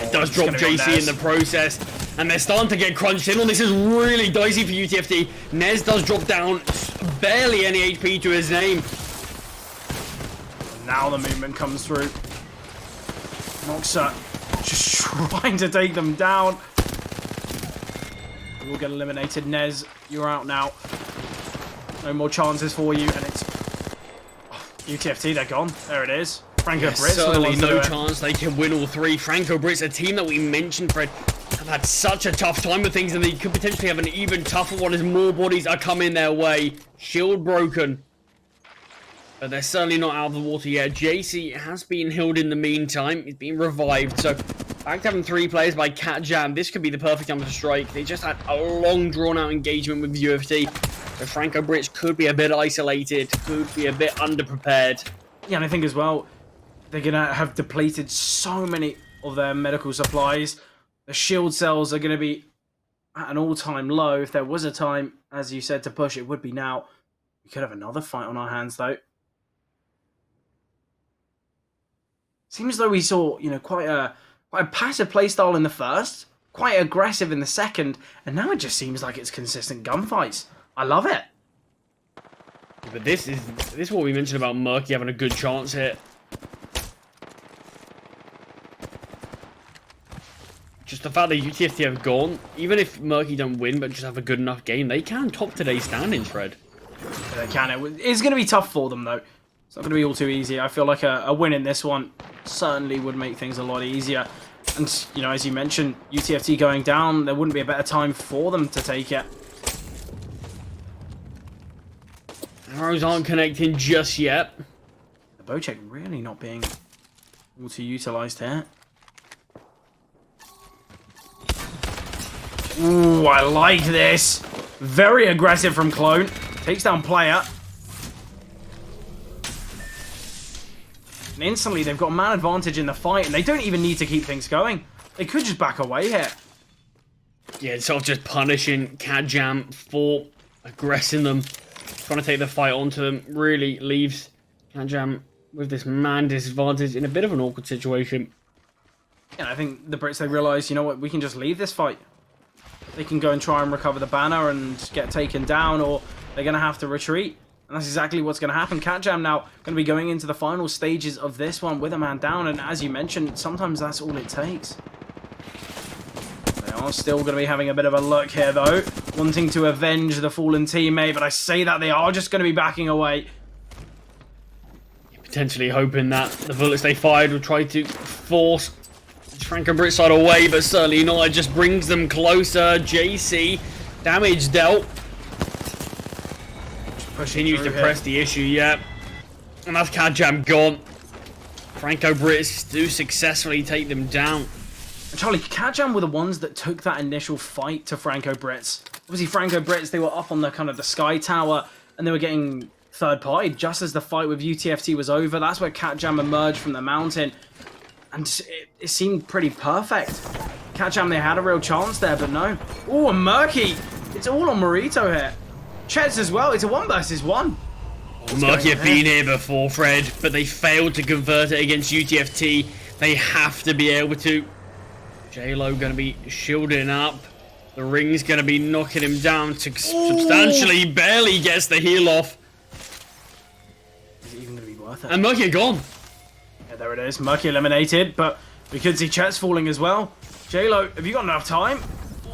It does drop JC in the process, and they're starting to get crunched in on. This is really dicey for UTFT. Nez does drop down, barely any HP to his name. Now the movement comes through. Noxa just trying to take them down. We'll get eliminated. Nez, you're out now. No more chances for you, and it's UTFT. They're gone. There it is. Franco Brits. Certainly no chance they can win all three. Franco Brits, a team that we mentioned, Fred, have had such a tough time with things, and they could potentially have an even tougher one as more bodies are coming their way. Shield broken, but they're certainly not out of the water yet. JC has been healed in the meantime. He's been revived, so back to having 3 players by Cat Jam. This could be the perfect time to strike. They just had a long, drawn-out engagement with UFT. So Franco Brits could be a bit isolated, could be a bit underprepared. Yeah, and I think as well, they're going to have depleted so many of their medical supplies. The shield cells are going to be at an all-time low. If there was a time, as you said, to push, it would be now. We could have another fight on our hands, though. Seems as though we saw, you know, quite a passive playstyle in the first, quite aggressive in the second, and now it just seems like it's consistent gunfights. I love it. But this is what we mentioned about Murky having a good chance here. Just the fact that UTFT have gone, even if Murky don't win, but just have a good enough game, they can top today's standings, Fred. They can. It's going to be tough for them, though. It's not going to be all too easy. I feel like a win in this one certainly would make things a lot easier. And, you know, as you mentioned, UTFT going down, there wouldn't be a better time for them to take it. Arrows aren't connecting just yet. The Bocek really not being able to utilised here. Ooh, I like this. Very aggressive from Clone. Takes down player. And instantly they've got man advantage in the fight, and they don't even need to keep things going. They could just back away here. Yeah, sort of just punishing Cat Jam for aggressing them. Trying to take the fight onto them really leaves Cat Jam with this man disadvantage in a bit of an awkward situation. Yeah, I think the Brits, they realise, you know what, we can just leave this fight. They can go and try and recover the banner and get taken down, or they're going to have to retreat. And that's exactly what's going to happen. Cat Jam now going to be going into the final stages of this one with a man down, and as you mentioned, sometimes that's all it takes. They are still going to be having a bit of a look here, though, wanting to avenge the fallen teammate, but I say that they are just going to be backing away. Potentially hoping that the bullets they fired will try to force Franco Brits side away, but certainly not. It just brings them closer. JC, damage dealt. Continues to press the issue, yeah. And that's Cat Jam gone. Franco Brits do successfully take them down. And Charlie, Cat Jam were the ones that took that initial fight to Franco Brits. Obviously, Franco Brits, they were up on the kind of the sky tower, and they were getting third-partied just as the fight with UTFT was over. That's where Cat Jam emerged from the mountain, and it seemed pretty perfect. Cat Jam, they had a real chance there, but no. Oh, and Murky! It's all on Morito here. Chets as well. It's a 1 versus 1. Murky have been here before, Fred, but they failed to convert it against UTFT. They have to be able to. J-Lo going to be shielding up. The ring's going to be knocking him down substantially. Barely gets the heal off. Is it even going to be worth it? And Murky are gone. Yeah, there it is. Murky eliminated, but we could see Chet's falling as well. J-Lo, have you got enough time?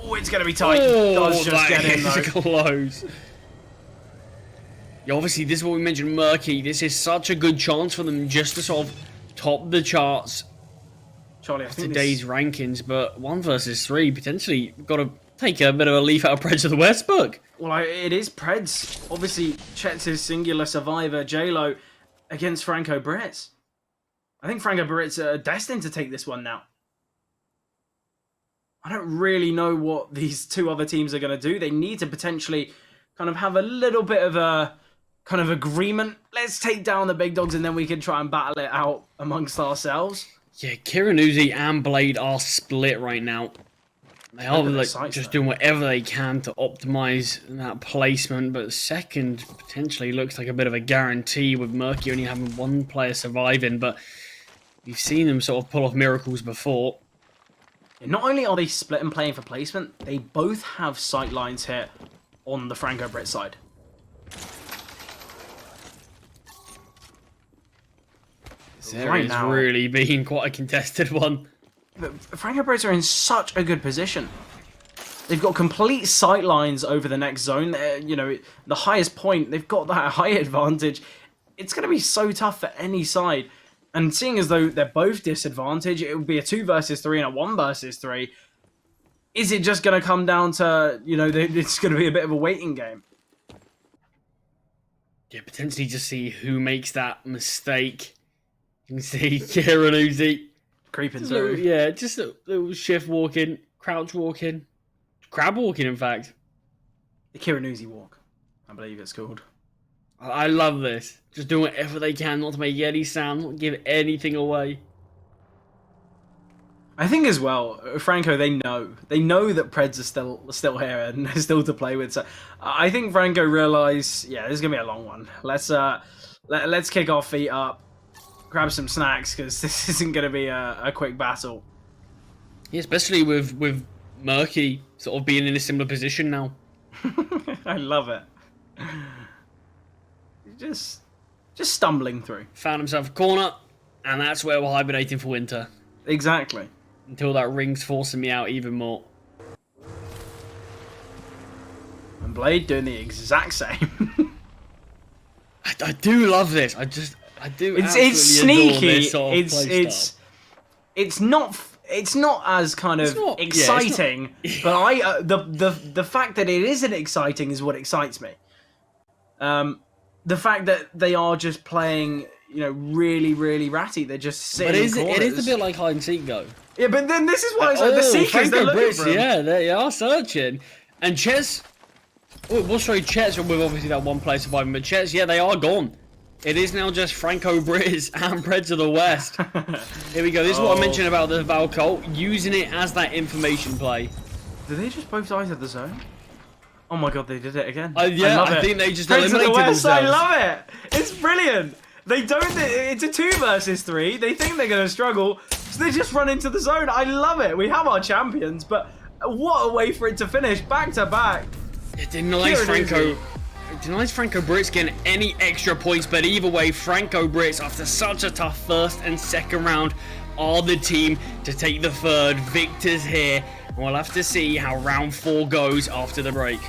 Oh, it's going to be tight. Does just get in, though. Close. Yeah, obviously, this is what we mentioned, Murky. This is such a good chance for them just to sort of top the charts. Charlie, I of think today's rankings, but 1 versus 3 potentially got to take a bit of a leaf out of Preds of the West book. Well, it is Preds. Obviously, Chet's singular survivor, JLo, against Franco Brits. I think Franco Brits are destined to take this one now. I don't really know what these two other teams are going to do. They need to potentially kind of have a little bit of a kind of agreement. Let's take down the big dogs and then we can try and battle it out amongst ourselves. Yeah, Kieran Uzi and Blade are split right now. They are just doing whatever they can to optimize that placement, but second potentially looks like a bit of a guarantee with Murky only having 1 player surviving, but we've seen them sort of pull off miracles before. Not only are they split and playing for placement, they both have sight lines here on the Franco Brit side. This area has really been quite a contested one. The Franco Brits are in such a good position. They've got complete sight lines over the next zone. You know, the highest point, they've got that high advantage. It's going to be so tough for any side. And seeing as though they're both disadvantaged, it would be a 2 versus 3 and a 1 versus 3. Is it just going to come down to, you know, it's going to be a bit of a waiting game? Yeah, potentially just see who makes that mistake. You can see Kieran Uzi Creeping through. Yeah, just a little shift walking, crouch walking, crab walking, in fact. The Kieran Uzi walk, I believe it's called. I love this. Just doing whatever they can not to make any sound, not give anything away. I think as well, Franco, they know that Preds are still here and they're still to play with. So I think Franco realised, yeah, this is gonna be a long one. Let's kick our feet up, grab some snacks because this isn't gonna be a quick battle. Yeah, especially with Murky sort of being in a similar position now. I love it. Just stumbling through. Found himself a corner, and that's where we're hibernating for winter. Exactly. Until that ring's forcing me out even more. And Blade doing the exact same. I do love this. I do. It's sneaky. This sort of It's not as kind of exciting, but the fact that it isn't exciting is what excites me. The fact that they are just playing, you know, really, really ratty. They're just sitting in corners. It is a bit like hide and seek, though. Yeah, but then this is why it's like the seekers, they're looking for him. Yeah, they are searching. And Chez... Well, sorry, Chez with obviously that 1 player surviving, but Chez, yeah, they are gone. It is now just Franco Briz and Preds of the West. Here we go. This is what I mentioned about the Valcolt, using it as that information play. Did they just both die to the zone? Oh my god, they did it again. Yeah, I think they just eliminated themselves. I love it. It's brilliant. They don't. It's a 2 versus 3. They think they're going to struggle, so they just run into the zone. I love it. We have our champions, but what a way for it to finish back to back. It denies Franco Brits getting any extra points, but either way, Franco Brits, after such a tough first and second round, are the team to take the third. Victors here, and we'll have to see how round 4 goes after the break.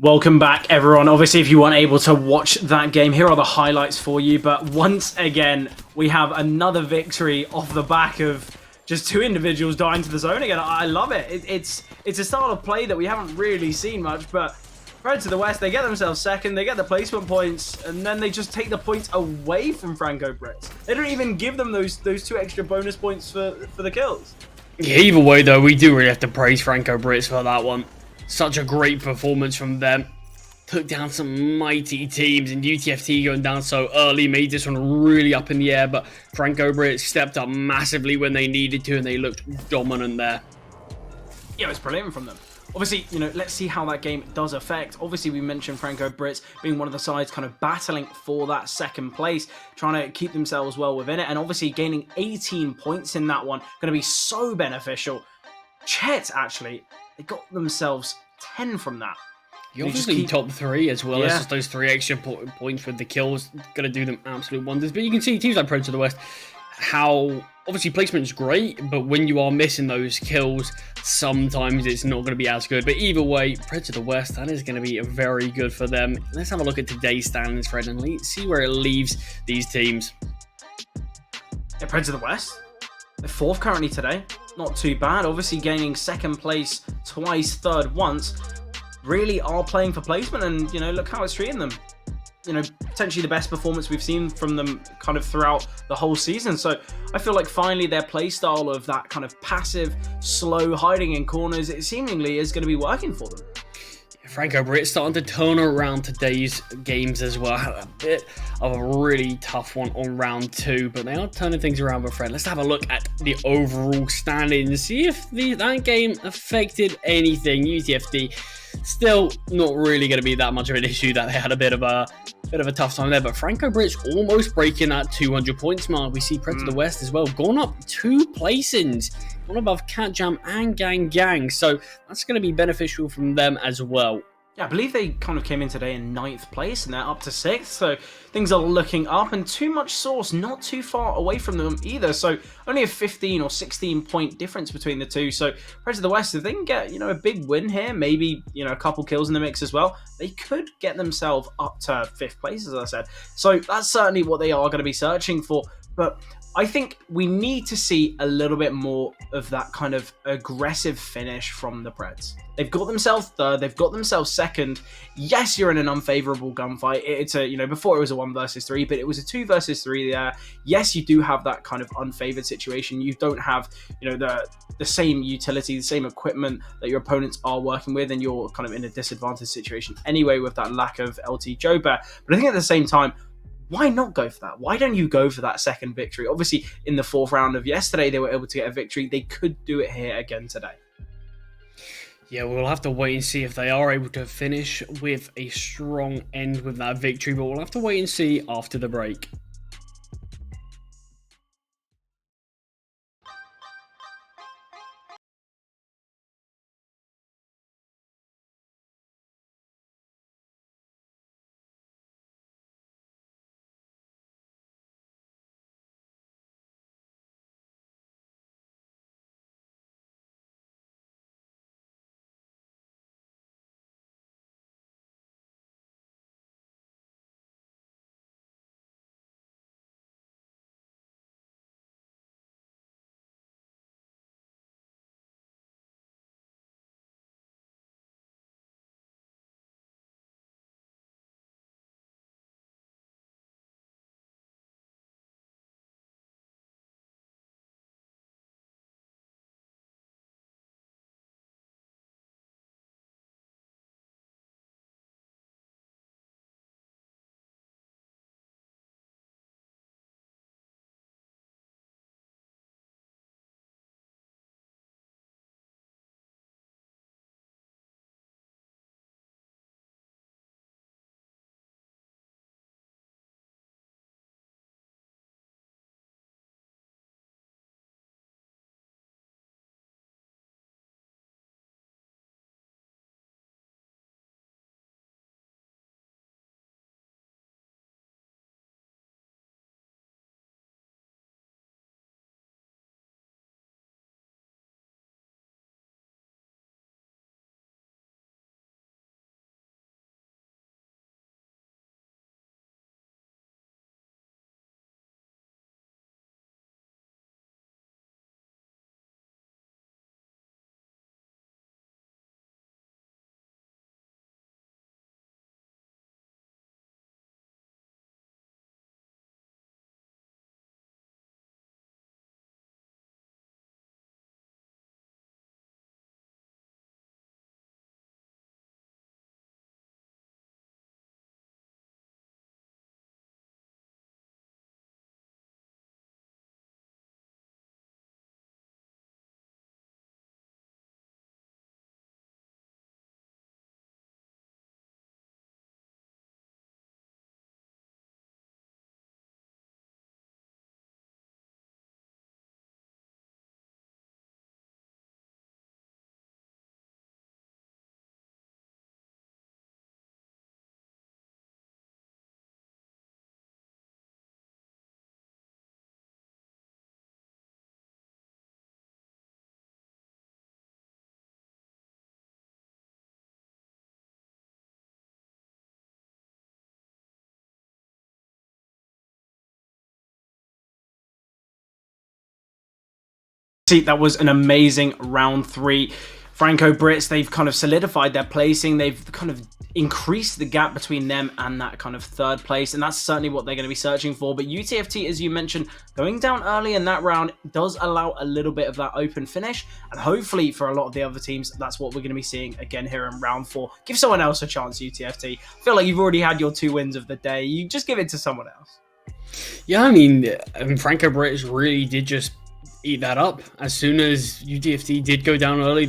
Welcome back, everyone. Obviously, if you weren't able to watch that game, here are the highlights for you. But once again, we have another victory off the back of just two individuals dying to the zone again. I love it. It's a style of play that we haven't really seen much, but Red to the West, they get themselves second, they get the placement points, and then they just take the points away from Franco Brits. They don't even give them those two extra bonus points for the kills. Yeah, either way, though, we do really have to praise Franco Brits for that one. Such a great performance from them. Took down some mighty teams, and UTFT going down so early made this one really up in the air, but Franco Brits stepped up massively when they needed to, and they looked dominant there. Yeah, it was brilliant from them. Obviously, let's see how that game does affect. Obviously, we mentioned Franco Brits being one of the sides kind of battling for that second place, trying to keep themselves well within it, and obviously gaining 18 points in that one, going to be so beneficial. Chet, actually, they got themselves 10 from that. You obviously top 3 as well. Yeah. As just those 3 extra points with the kills, going to do them absolute wonders. But you can see teams like Pro to the West, how obviously placement is great, but when you are missing those kills, sometimes it's not going to be as good. But either way, Pro to the West, that is going to be very good for them. Let's have a look at today's standings, Fred, and let's see where it leaves these teams. Yeah, Pro to the West, they're 4th currently today. Not too bad. Obviously gaining 2nd place twice, 3rd once. Really are playing for placement, and look how it's treating them. Potentially the best performance we've seen from them kind of throughout the whole season. So I feel like finally their play style of that kind of passive, slow hiding in corners, it seemingly is going to be working for them. Franco Brits starting to turn around today's games as well. Had a bit of a really tough one on round 2, but they are turning things around with Fred. Let's have a look at the overall standings, see if that game affected anything. UTFD still not really going to be that much of an issue, that they had a bit of a tough time there, but Franco Brits almost breaking that 200 points mark. We see Pred to the West as well, gone up 2 placings, one above Cat Jam and Gang, so that's going to be beneficial from them as well. Yeah, I believe they kind of came in today in 9th place, and they're up to 6th, so things are looking up, and too much source not too far away from them either, so only a 15 or 16 point difference between the two. So Pred to the West, if they can get a big win here, maybe a couple kills in the mix as well, they could get themselves up to 5th place, as I said. So that's certainly what they are going to be searching for, but I think we need to see a little bit more of that kind of aggressive finish from the Preds. They've got themselves 3rd, they've got themselves 2nd. Yes, you're in an unfavorable gunfight. It's a, before it was a 1 versus 3, but it was a 2 versus 3 there. Yes, you do have that kind of unfavored situation. You don't have, the same utility, the same equipment that your opponents are working with, and you're kind of in a disadvantaged situation anyway with that lack of LT Joba. But I think at the same time, why not go for that? Why don't you go for that 2nd victory? Obviously, in the 4th round of yesterday, they were able to get a victory. They could do it here again today. Yeah, we'll have to wait and see if they are able to finish with a strong end with that victory, but we'll have to wait and see after the break. See, that was an amazing round 3. Franco Brits, they've kind of solidified their placing. They've kind of increased the gap between them and that kind of 3rd place, and that's certainly what they're going to be searching for. But UTFT, as you mentioned, going down early in that round does allow a little bit of that open finish, and hopefully for a lot of the other teams, that's what we're going to be seeing again here in round 4. Give someone else a chance, UTFT. I feel like you've already had your 2 wins of the day. You just give it to someone else. Yeah, I mean Franco British really did just eat that up. As soon as UTFT did go down early,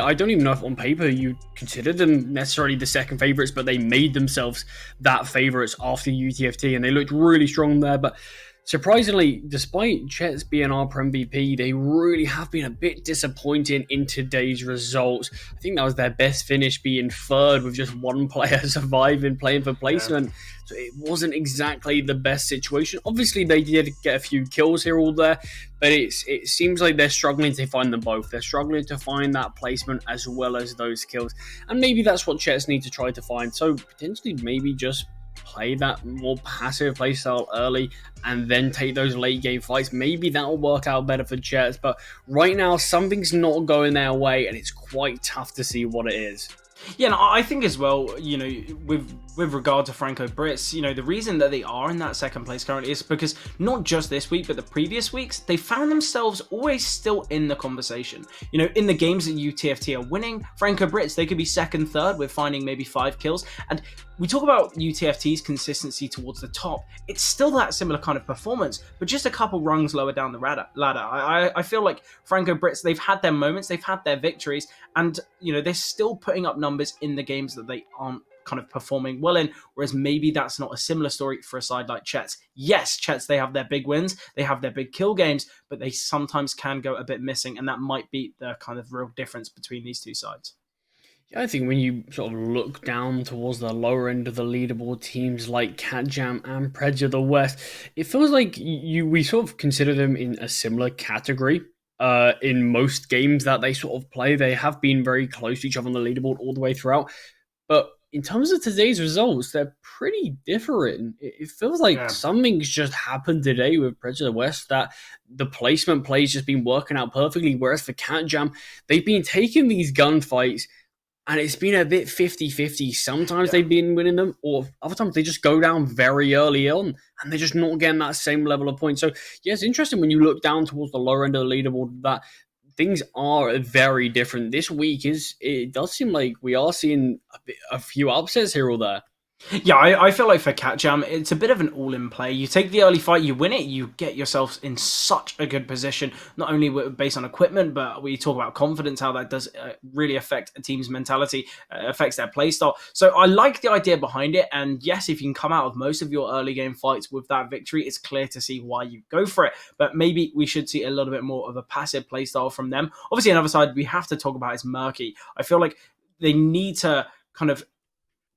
I don't even know if on paper you consider them necessarily the second favourites, but they made themselves that favourites after UTFT, and they looked really strong there. But surprisingly, despite Chet's being our MVP, they really have been a bit disappointing in today's results. I think that was their best finish, being 3rd with just 1 player surviving, playing for placement. Yeah. So it wasn't exactly the best situation. Obviously, they did get a few kills here or there, but it seems like they're struggling to find them both. They're struggling to find that placement as well as those kills. And maybe that's what Chets need to try to find. So potentially maybe just play that more passive playstyle early and then take those late game fights. Maybe that'll work out better for Chets. But right now, something's not going their way, and it's quite tough to see what it is. Yeah, and I think as well, you know, with regard to Franco Brits, you know, the reason that they are in that 2nd place currently is because not just this week, but the previous weeks, they found themselves always still in the conversation. You know, in the games that UTFT are winning, Franco Brits, they could be 2nd, 3rd with finding maybe 5 kills. And we talk about UTFT's consistency towards the top. It's still that similar kind of performance, but just a couple rungs lower down the ladder. I feel like Franco Brits, they've had their moments, they've had their victories, and, you know, they're still putting up numbers in the games that they aren't kind of performing well in, whereas maybe that's not a similar story for a side like Chets. Yes, Chets, they have their big wins, they have their big kill games, but they sometimes can go a bit missing, and that might be the kind of real difference between these two sides. Yeah, I think when you sort of look down towards the lower end of the leaderboard, teams like Catjam and Preds of the West, it feels like we sort of consider them in a similar category. In most games that they sort of play, they have been very close to each other on the leaderboard all the way throughout. But in terms of today's results, they're pretty different. It feels like something's just happened today with Preds of the West, that the placement play's just been working out perfectly. Whereas for Catjam, they've been taking these gunfights, and it's been a bit 50-50. Sometimes they've been winning them, or other times they just go down very early on, and they're just not getting that same level of points. So, yeah, it's interesting when you look down towards the lower end of the leaderboard that things are very different. This week, it does seem like we are seeing a few upsets here or there. Yeah, I feel like for Catjam, it's a bit of an all-in play. You take the early fight, you win it, you get yourself in such a good position, not only based on equipment, but we talk about confidence, how that does really affect a team's mentality, affects their playstyle. So I like the idea behind it, and yes, if you can come out of most of your early game fights with that victory, it's clear to see why you go for it. But maybe we should see a little bit more of a passive playstyle from them. Obviously, another side we have to talk about is Murky. I feel like they need to kind of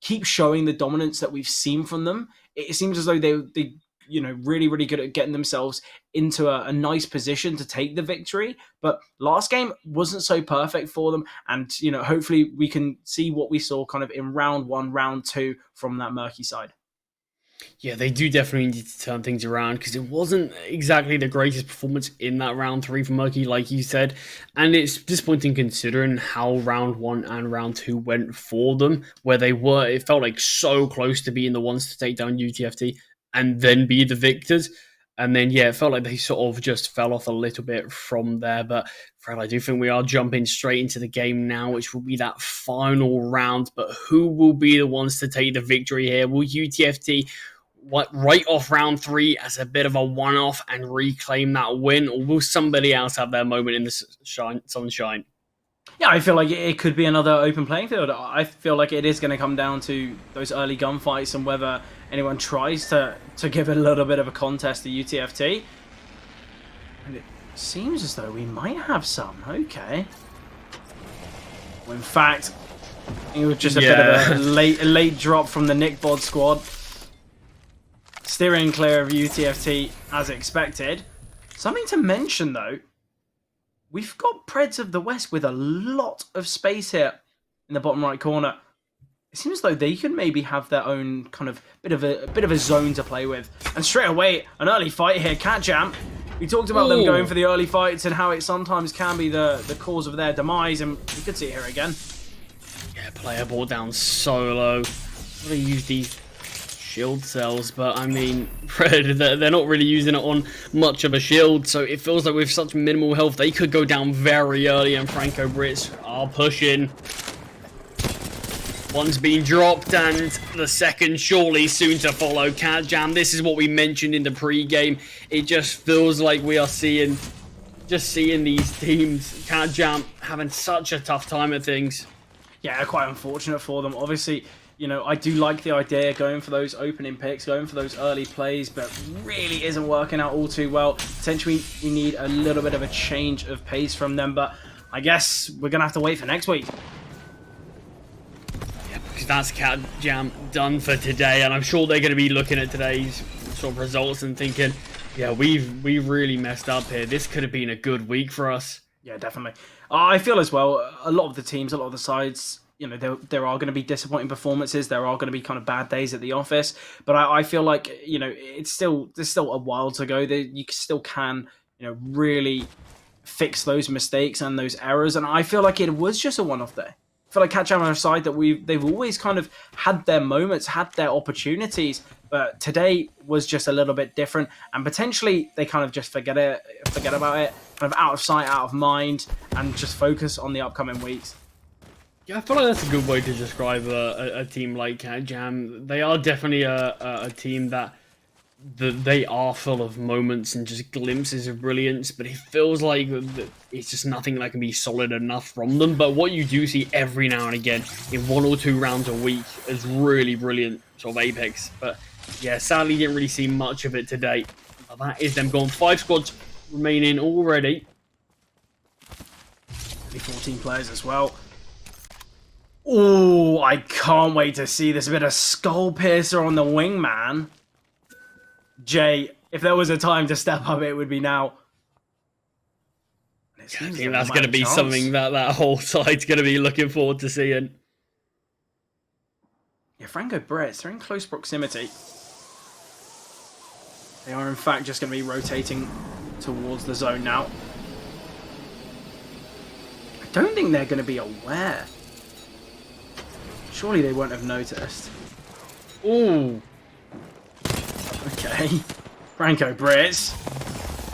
keep showing the dominance that we've seen from them. It seems as though they you know, really, really good at getting themselves into a nice position to take the victory. But last game wasn't so perfect for them. And, you know, hopefully we can see what we saw kind of in round 1, round 2 from that Murky side. Yeah, they do definitely need to turn things around, because it wasn't exactly the greatest performance in that round 3 for Murky, like you said. And it's disappointing considering how round 1 and round 2 went for them, where it felt like so close to being the ones to take down UTFT and then be the victors. And then, yeah, it felt like they sort of just fell off a little bit from there. But, Fred, I do think we are jumping straight into the game now, which will be that final round. But who will be the ones to take the victory here? Will UTFT write off round 3 as a bit of a one-off and reclaim that win? Or will somebody else have their moment in the sunshine? Yeah, I feel like it could be another open playing field. I feel like it is going to come down to those early gunfights and whether anyone tries to give it a little bit of a contest to UTFT. And it seems as though we might have some. Okay. Well, in fact, it was just a bit of a late drop from the Nick Bod squad. Steering clear of UTFT as expected. Something to mention, though. We've got Preds of the West with a lot of space here in the bottom right corner. It seems as though they could maybe have their own kind of bit of a zone to play with. And straight away, an early fight here. Catjam We talked about them going for the early fights and how it sometimes can be the cause of their demise, and we could see it here again. Yeah, player brought down solo. They use these shield cells, but I mean, they're not really using it on much of a shield, so it feels like with such minimal health, they could go down very early, and Franco Brits are pushing. One's been dropped, and the second surely soon to follow. Cat Jam, this is what we mentioned in the pre-game. It just feels like we are seeing these teams, Cat Jam, having such a tough time at things. Yeah, quite unfortunate for them. Obviously, you know, I do like the idea going for those opening picks, going for those early plays, but really isn't working out all too well. Potentially, we need a little bit of a change of pace from them, but I guess we're going to have to wait for next week. That's Cat Jam done for today, and I'm sure they're going to be looking at today's sort of results and thinking, yeah, we've really messed up here. This could have been a good week for us. Yeah, definitely. I feel as well, a lot of the teams, a lot of the sides, you know, there are going to be disappointing performances. There are going to be kind of bad days at the office, but I feel like, you know, there's still a while to go. You still can, you know, really fix those mistakes and those errors, and I feel like it was just a one-off day. I feel like Cat Jam are a side that they've always kind of had their moments, had their opportunities, but today was just a little bit different, and potentially they kind of just forget about it, kind of out of sight, out of mind, and just focus on the upcoming weeks. Yeah, I feel like that's a good way to describe a team like Cat Jam. They are definitely a team that they are full of moments and just glimpses of brilliance, but it feels like it's just nothing that can be solid enough from them. But what you do see every now and again in 1 or 2 rounds a week is really brilliant sort of Apex. But yeah, sadly didn't really see much of it today. But that is them gone. 5 squads remaining already. Only 14 players as well. Oh, I can't wait to see this bit of skull piercer on the wingman. Jay, if there was a time to step up, it would be now. I think that's going to be something that whole side's going to be looking forward to seeing. Yeah, Franco Brits, they're in close proximity. They are, in fact, just going to be rotating towards the zone now. I don't think they're going to be aware. Surely they won't have noticed. Ooh. Okay, Franco Brits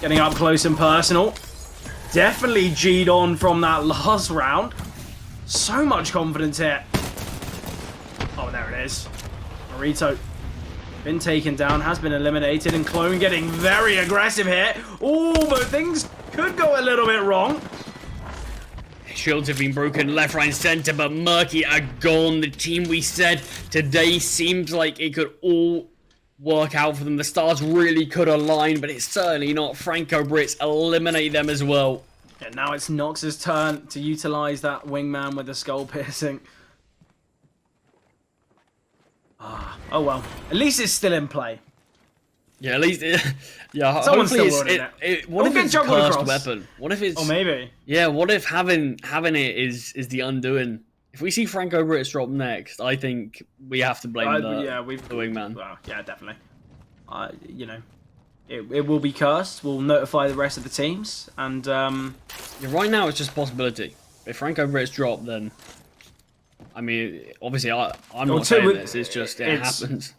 getting up close and personal. Definitely G'd on from that last round. So much confidence here. Oh, there it is. Marito been taken down, has been eliminated, and Clone getting very aggressive here. Oh, but things could go a little bit wrong. Shields have been broken left, right, and centre, but Murky are gone. The team we said today seems like it could all work out for them. The stars really could align, but it's certainly not. Franco Brits eliminate them as well. And now it's Nox's turn to utilise that wingman with the skull piercing. Oh well. At least it's still in play. Yeah, at least yeah. Someone's hopefully still running it. What if it's a cursed weapon? What if it's? Oh, maybe. Yeah. What if having it is the undoing? If we see Franco Brits drop next, I think we have to blame the wingman. Well, yeah, definitely. You know, it will be cursed. We'll notify the rest of the teams, and yeah, right now it's just possibility. If Franco Brits drop, then I mean, obviously I'm not saying this. It's just it happens.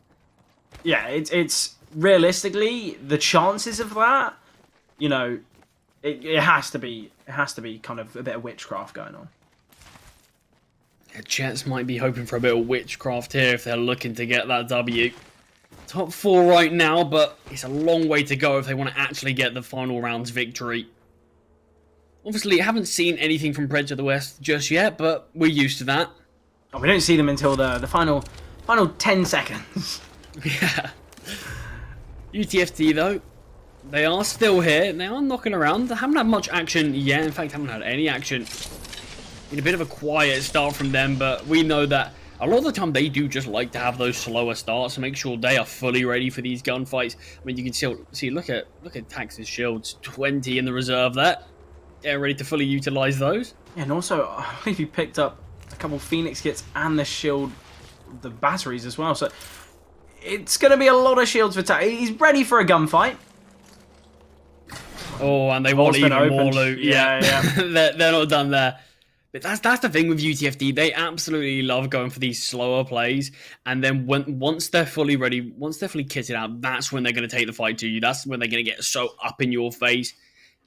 Yeah, it's realistically the chances of that. You know, it has to be kind of a bit of witchcraft going on. Jets might be hoping for a bit of witchcraft here if they're looking to get that W. Top 4 right now, but it's a long way to go if they want to actually get the final round's victory. Obviously, haven't seen anything from Prince of the West just yet, but we're used to that. Oh, we don't see them until the final 10 seconds. Yeah. UTFT, though, they are still here. They are knocking around. They haven't had much action yet. In fact, haven't had any action. In a bit of a quiet start from them, but we know that a lot of the time they do just like to have those slower starts to make sure they are fully ready for these gunfights. I mean, you can see look at Tax's shields, 20 in the reserve there. They're ready to fully utilize those. Yeah, and also I believe he picked up a couple Phoenix kits and the shield, the batteries as well. So it's going to be a lot of shields for Tax. He's ready for a gunfight. Oh, and they want Vault's been even more opened. loot. Yeah, yeah. they're not done there. But that's the thing with UTFD. They absolutely love going for these slower plays, and then once they're fully ready, once they're fully kitted out, that's when they're going to take the fight to you. That's when they're going to get so up in your face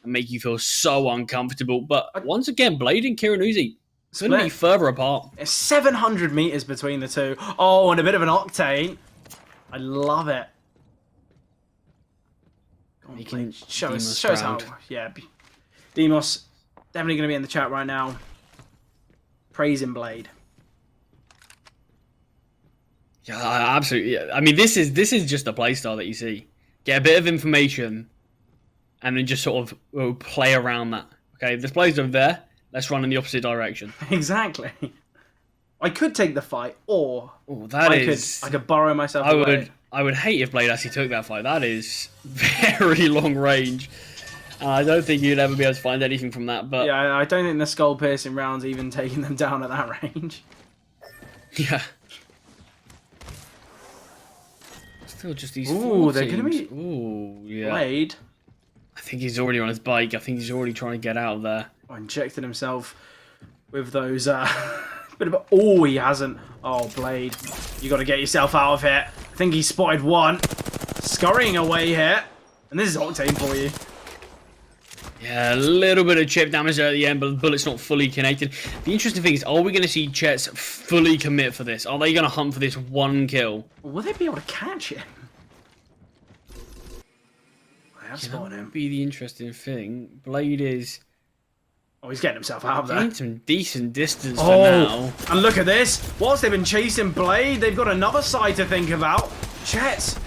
and make you feel so uncomfortable. But once again, Blade and Kiranuzi couldn't be further apart. It's 700 meters between the two. Oh, and a bit of an octane. I love it. Show us how. Yeah, Demos definitely going to be in the chat right now. Praising Blade. Yeah, absolutely. Yeah. I mean, this is just a playstyle that you see. Get a bit of information, and then just sort of play around that. Okay, this play's over there. Let's run in the opposite direction. Exactly. I could take the fight, or I could borrow myself away. I would hate if Blade actually took that fight. That is very long range. I don't think you'd ever be able to find anything from that. But yeah, I don't think the skull piercing round's even taking them down at that range. Yeah. Still just these. Ooh, they're gonna be. Ooh, yeah. Blade. I think he's already on his bike. I think he's already trying to get out of there. Oh, injected himself with those. Oh, he hasn't. Oh, Blade, you got to get yourself out of here. I think he spotted one, scurrying away here, and this is Octane for you. Yeah, a little bit of chip damage there at the end, but the bullet's not fully connected. The interesting thing is, are we going to see Chet's fully commit for this? Are they going to hunt for this one kill? Will they be able to catch him? I have spotted him. That would be the interesting thing. Blade is... Oh, he's getting himself out of there. Getting some decent distance for now. And look at this. Whilst they've been chasing Blade, they've got another side to think about. Chet's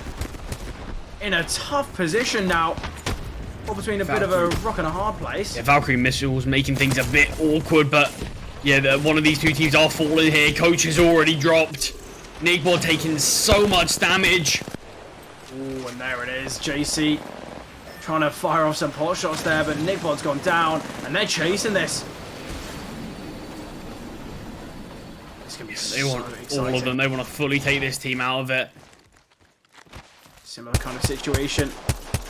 in a tough position now. Or between a bit of a rock and a hard place. Yeah, Valkyrie missiles making things a bit awkward, but yeah, one of these two teams are falling here. Coach has already dropped. Nickbot taking so much damage. Ooh, and there it is. JC trying to fire off some pot shots there, but Nickbot's gone down, and they're chasing this. It's gonna be so exciting. All of them. They want to fully take this team out of it. Similar kind of situation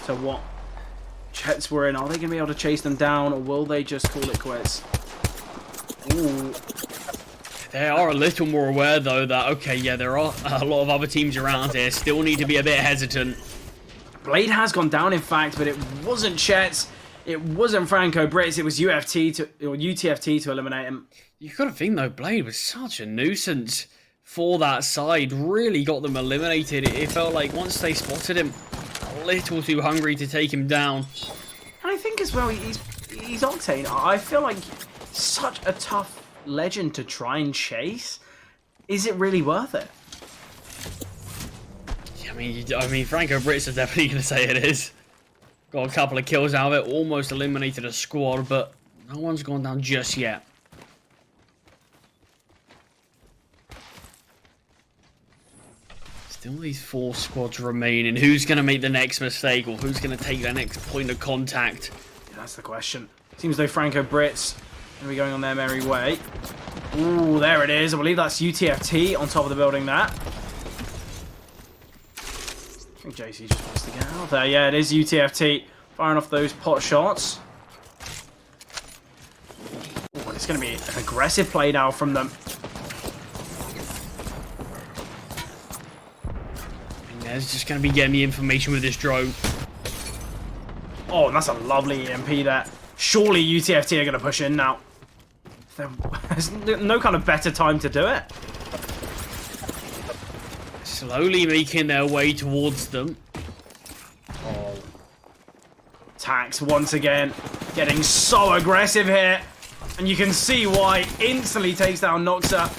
to what Jets were in. Are they going to be able to chase them down, or will they just call it quits? Ooh. They are a little more aware, though, that, okay, yeah, there are a lot of other teams around here. Still need to be a bit hesitant. Blade has gone down, in fact, but it wasn't Chet's. It wasn't Franco Brits. It was UTFT to eliminate him. You've got to think, though, Blade was such a nuisance for that side. Really got them eliminated. It felt like once they spotted him, a little too hungry to take him down. And I think as well, he's Octane. I feel like such a tough legend to try and chase. Is it really worth it? Yeah, I mean, Franco Brits are definitely going to say it is. Got a couple of kills out of it, almost eliminated a squad, but no one's gone down just yet. Still these 4 squads remaining. Who's going to make the next mistake, or who's going to take their next point of contact? Yeah, that's the question. Seems though Franco Brits going to be going on their merry way. Ooh, there it is. I believe that's UTFT on top of the building there. I think JC just wants to get out there. Yeah, it is UTFT firing off those pot shots. Ooh, it's going to be an aggressive play now from them. It's just going to be getting the information with this drone. Oh, and that's a lovely EMP there. Surely UTFT are going to push in now. There's no kind of better time to do it. Slowly making their way towards them. Oh. Tax once again. Getting so aggressive here. And you can see why. Instantly takes down Noxa.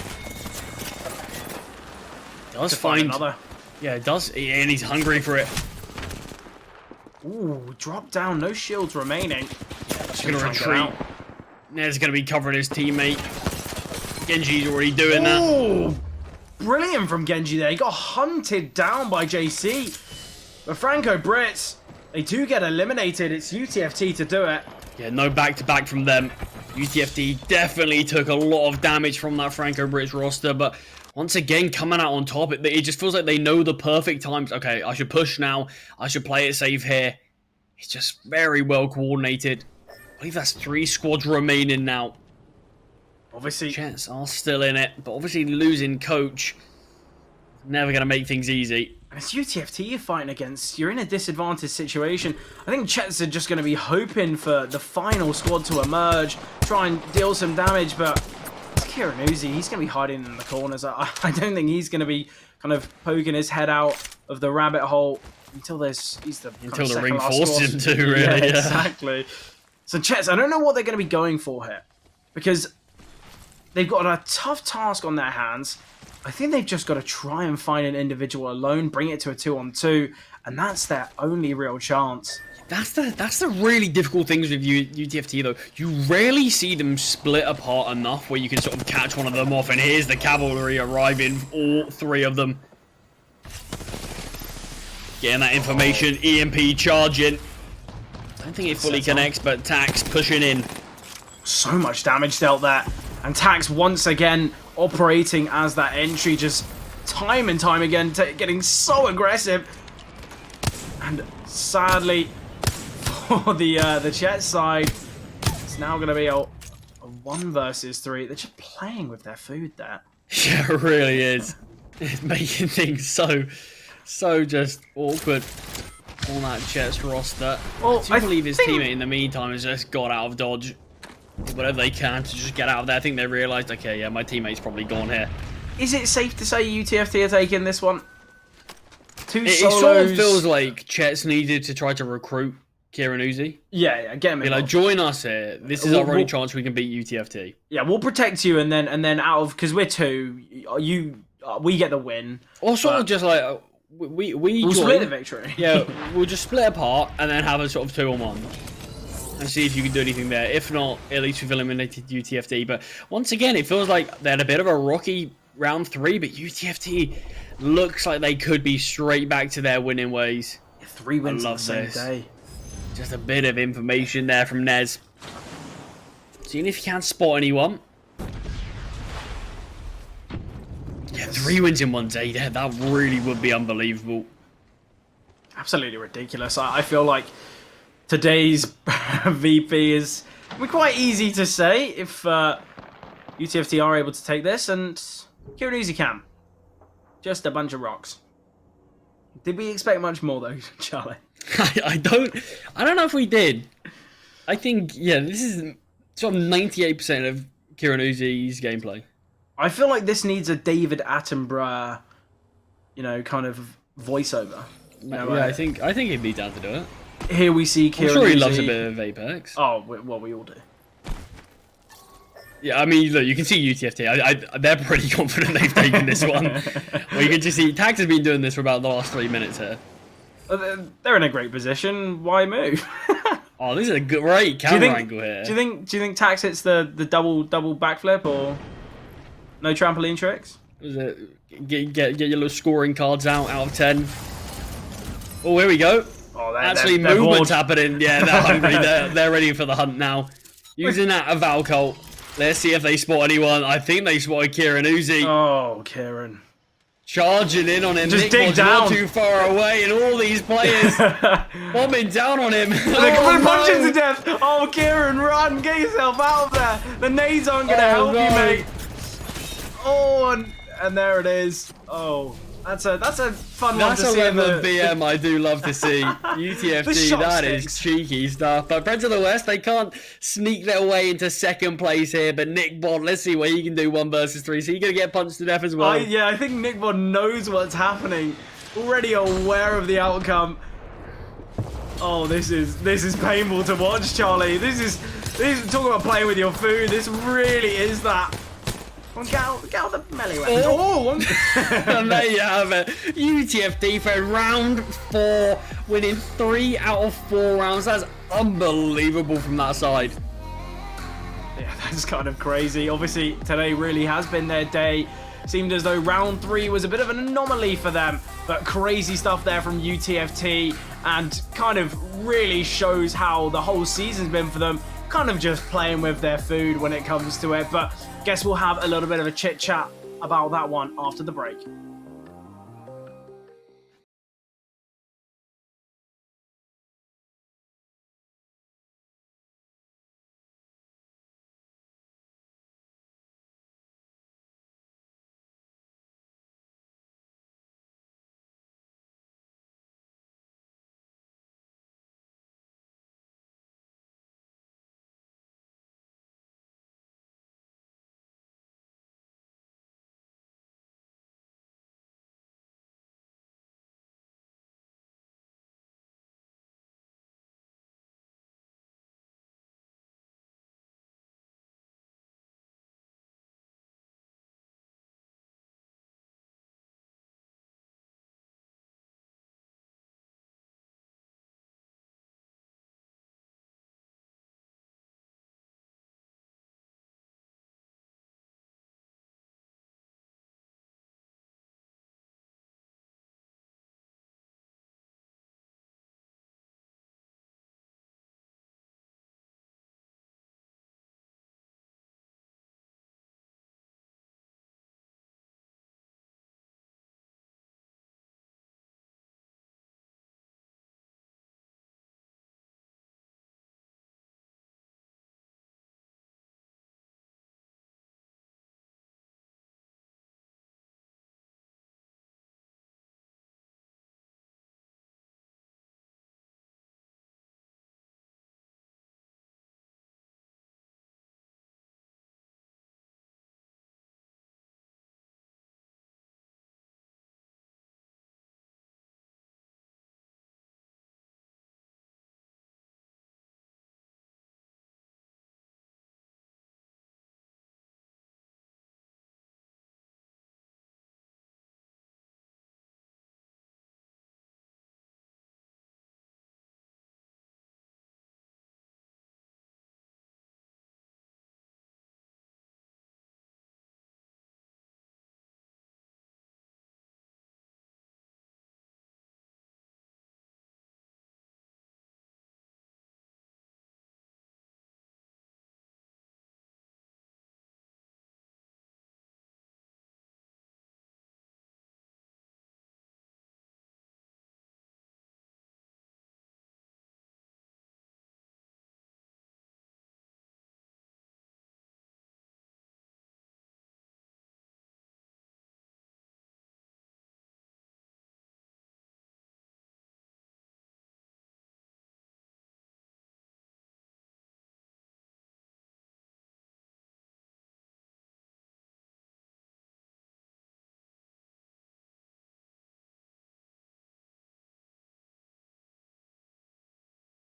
Does find another. Yeah, it does. And he's hungry for it. Ooh, drop down. No shields remaining. He's going to retreat. Ned's going to be covering his teammate. Genji's already doing that. Brilliant from Genji there. He got hunted down by JC. But Franco Brits, they do get eliminated. It's UTFT to do it. Yeah, no back-to-back from them. UTFT definitely took a lot of damage from that Franco Brits roster, but once again, coming out on top, it just feels like they know the perfect times. Okay, I should push now. I should play it safe here. It's just very well coordinated. I believe that's 3 squads remaining now. Obviously, Jets are still in it, but obviously losing coach, never going to make things easy. it's UTFT you're fighting against. You're in a disadvantaged situation. I think Jets are just going to be hoping for the final squad to emerge, try and deal some damage, but it's Kieran Uzi. He's going to be hiding in the corners. I don't think he's going to be kind of poking his head out of the rabbit hole until he's the ring forces him to, really. Yeah, exactly. So Jets, I don't know what they're going to be going for here, because they've got a tough task on their hands. I think they've just got to try and find an individual alone, bring it to a 2-on-2, and that's their only real chance. That's the really difficult things with UTFT, though. You rarely see them split apart enough where you can sort of catch one of them off, and here's the cavalry arriving, all 3 of them. Getting that information, EMP charging. I don't think it fully connects, but Tax pushing in. So much damage dealt there. And Tax once again operating as that entry, just time and time again, getting so aggressive. And sadly, for the Jets side, it's now going to be a 1 versus 3. They're just playing with their food there. Yeah, it really is. It's making things so just awkward on that Jets roster. Well, I believe his teammate in the meantime has just got out of dodge. Whatever they can to just get out of there. I think they realised, okay, yeah, my teammate's probably gone here. Is it safe to say UTFT are taking this one? It sort of feels like Jets needed to try to recruit Kieran Uzi. Yeah, get him in. Like, join us here. This is our only chance we can beat UTFT. Yeah, we'll protect you, and then out of, because we're 2, we get the win. Or sort of just like we'll split the victory. Yeah, we'll just split apart and then have a sort of 2-on-1 and see if you can do anything there. If not, at least we've eliminated UTFT. But once again, it feels like they had a bit of a rocky round 3, but UTFT looks like they could be straight back to their winning ways. 3 wins on the same day. Just a bit of information there from Nez. Seeing if you can spot anyone. Yeah, 3 wins in 1 day. That really would be unbelievable. Absolutely ridiculous. I feel like today's VP is quite easy to say if UTFT are able to take this, and Kieran Uzi can. Just a bunch of rocks. Did we expect much more though, Charlie? I don't know if we did. I think, yeah, this is sort of 98% of Kieran Uzi's gameplay. I feel like this needs a David Attenborough, kind of voiceover. Yeah, I think he'd be down to do it. Here we see Kieran I'm sure he Uzi. loves a bit of Apex. Oh, well, we all do. Yeah, I mean, look, you can see UTFT. They're pretty confident they've taken this one. Well, you can just see Tax has been doing this for about the last 3 minutes here. They're in a great position. Why move? Oh, this is a great camera angle here. Do you think Tax hits the double backflip, or no trampoline tricks? Was it get your little scoring cards out of 10? Oh, here we go. Oh, actually, they're movement's bored. happening. Yeah, they're hungry. They're ready for the hunt now. Using that Val Colt. Let's see if they spot anyone. I think they spotted Kieran Uzi. Oh, Kieran. Charging in on him. Just Nick dig was down. Not too far away, and all these players bombing down on him. They're coming to punch him to death. Oh, Kieran, run. Get yourself out of there. The nades aren't going to help you, mate. Oh, and there it is. Oh, that's a fun one to see. That's a level of BM I do love to see. UTFT, that is cheeky stuff. But Friends of the West, they can't sneak their way into second place here. But Nick Bond, let's see what he can do 1 versus 3. So you're going to get punched to death as well. Yeah, I think Nick Bond knows what's happening. Already aware of the outcome. Oh, this is painful to watch, Charlie. This is talking about playing with your food. This really is that. Get out the melee weapons. Oh. And there you have it. UTFT for round 4, winning 3 out of 4 rounds. That's unbelievable from that side. Yeah, that's kind of crazy. Obviously, today really has been their day. Seemed as though round 3 was a bit of an anomaly for them, but crazy stuff there from UTFT, and kind of really shows how the whole season's been for them. Kind of just playing with their food when it comes to it, but guess we'll have a little bit of a chit chat about that one after the break.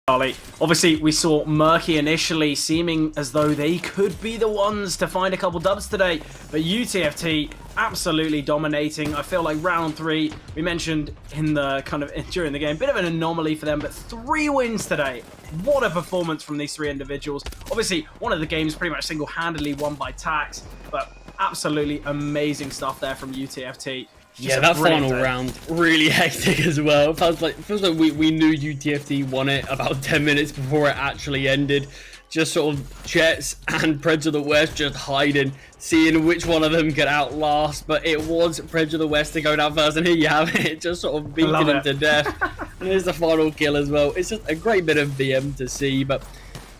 Charlie. Obviously, we saw Murky initially seeming as though they could be the ones to find a couple dubs today, but UTFT absolutely dominating. I feel like round 3, we mentioned in the during the game, bit of an anomaly for them, but 3 wins today. What a performance from these 3 individuals. Obviously, one of the games pretty much single-handedly won by Tax, but absolutely amazing stuff there from UTFT. Yeah, that final round, really hectic as well. Feels like we knew UTFT won it about 10 minutes before it actually ended. Just sort of Jets and Preds of the West just hiding, seeing which one of them could outlast. But it was Preds of the West to go down first, and here you have it, just sort of beating him to death. And here's the final kill as well. It's just a great bit of VM to see, but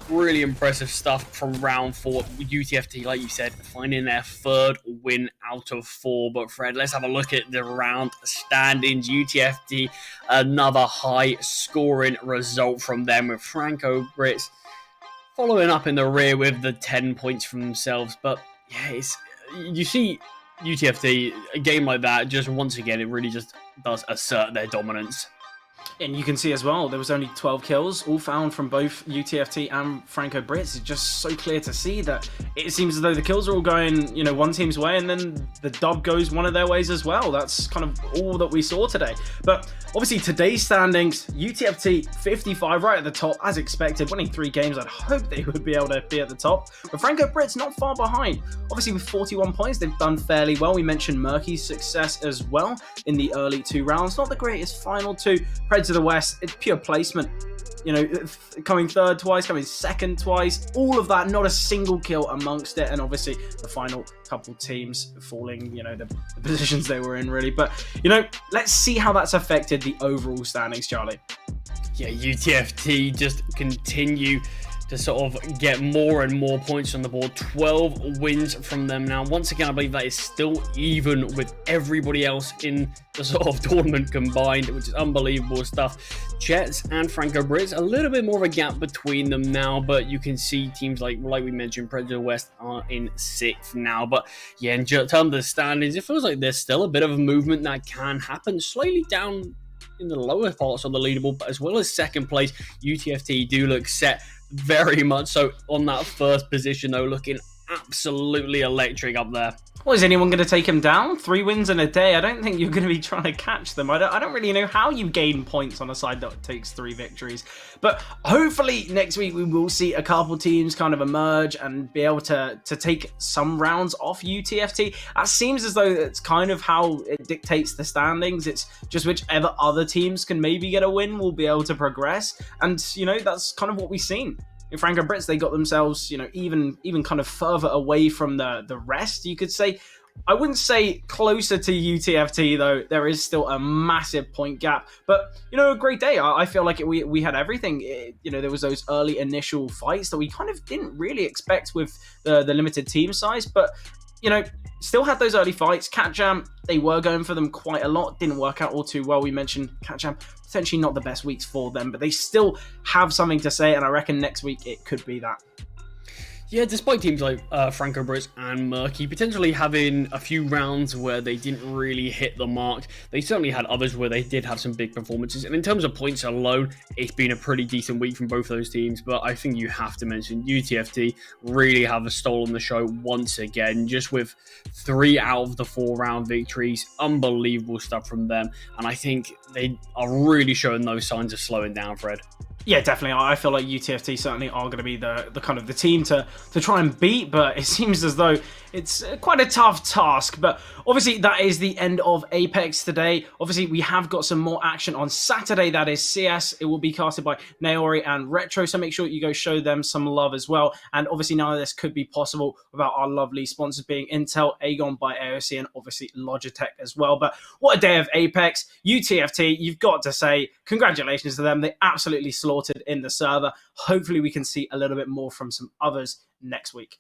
really impressive stuff from round 4. UTFT, like you said, finding their 3rd win out of 4. But Fred, let's have a look at the round standings. UTFT, another high-scoring result from them with Franco Brits following up in the rear with the 10 points from themselves. But yeah, you see UTFT, a game like that, just once again, it really just does assert their dominance. And you can see as well, there was only 12 kills, all found from both UTFT and Franco Brits. It's just so clear to see that it seems as though the kills are all going, one team's way, and then the dub goes one of their ways as well. That's kind of all that we saw today. But obviously today's standings, UTFT 55 right at the top, as expected, winning 3 games. I'd hope they would be able to be at the top. But Franco Brits not far behind. Obviously with 41 points, they've done fairly well. We mentioned Murky's success as well in the early 2 rounds. Not the greatest final 2. Preds of the West, it's pure placement. Coming 3rd twice, coming 2nd twice, all of that, not a single kill amongst it, and obviously the final couple teams falling, the positions they were in, really. But, let's see how that's affected the overall standings, Charlie. Yeah, UTFT just continue to sort of get more and more points on the board. 12 wins from them now. Once again, I believe that is still even with everybody else in the sort of tournament combined, which is unbelievable stuff. Jets and Franco Brits, a little bit more of a gap between them now, but you can see teams like we mentioned, Preds of the West are in 6th now. But yeah, in terms of the standings, it feels like there's still a bit of a movement that can happen slightly down in the lower parts of the leaderboard, but as well as 2nd place, UTFT do look set very much so on that 1st position, though, looking absolutely electric up there. Well, is anyone going to take him down? 3 wins in a day. I don't think you're going to be trying to catch them. I don't really know how you gain points on a side that takes 3 victories. But hopefully next week we will see a couple teams kind of emerge and be able to take some rounds off UTFT. That seems as though it's kind of how it dictates the standings. It's just whichever other teams can maybe get a win will be able to progress. And, that's kind of what we've seen. In Franco Brits, they got themselves, even kind of further away from the rest, you could say. I wouldn't say closer to UTFT, though. There is still a massive point gap. But, a great day. I feel like we had everything. There was those early initial fights that we kind of didn't really expect with the limited team size. But, still had those early fights. Catjam, they were going for them quite a lot. Didn't work out all too well. We mentioned Catjam, potentially not the best weeks for them, but they still have something to say, and I reckon next week it could be that. Yeah, despite teams like Franco Brits and Murky potentially having a few rounds where they didn't really hit the mark, they certainly had others where they did have some big performances. And in terms of points alone, it's been a pretty decent week from both those teams. But I think you have to mention UTFT really have stolen the show once again, just with 3 out of the 4 round victories. Unbelievable stuff from them. And I think they are really showing those signs of slowing down, Fred. Yeah, definitely. I feel like UTFT certainly are going to be the kind of the team to try and beat, but it seems as though it's quite a tough task. But obviously, that is the end of Apex today. Obviously, we have got some more action on Saturday. That is CS. It will be casted by Naori and Retro, so make sure you go show them some love as well. And obviously, none of this could be possible without our lovely sponsors being Intel, Aegon by AOC, and obviously Logitech as well. But what a day of Apex. UTFT, you've got to say congratulations to them. They absolutely slaughtered in the server. Hopefully, we can see a little bit more from some others next week.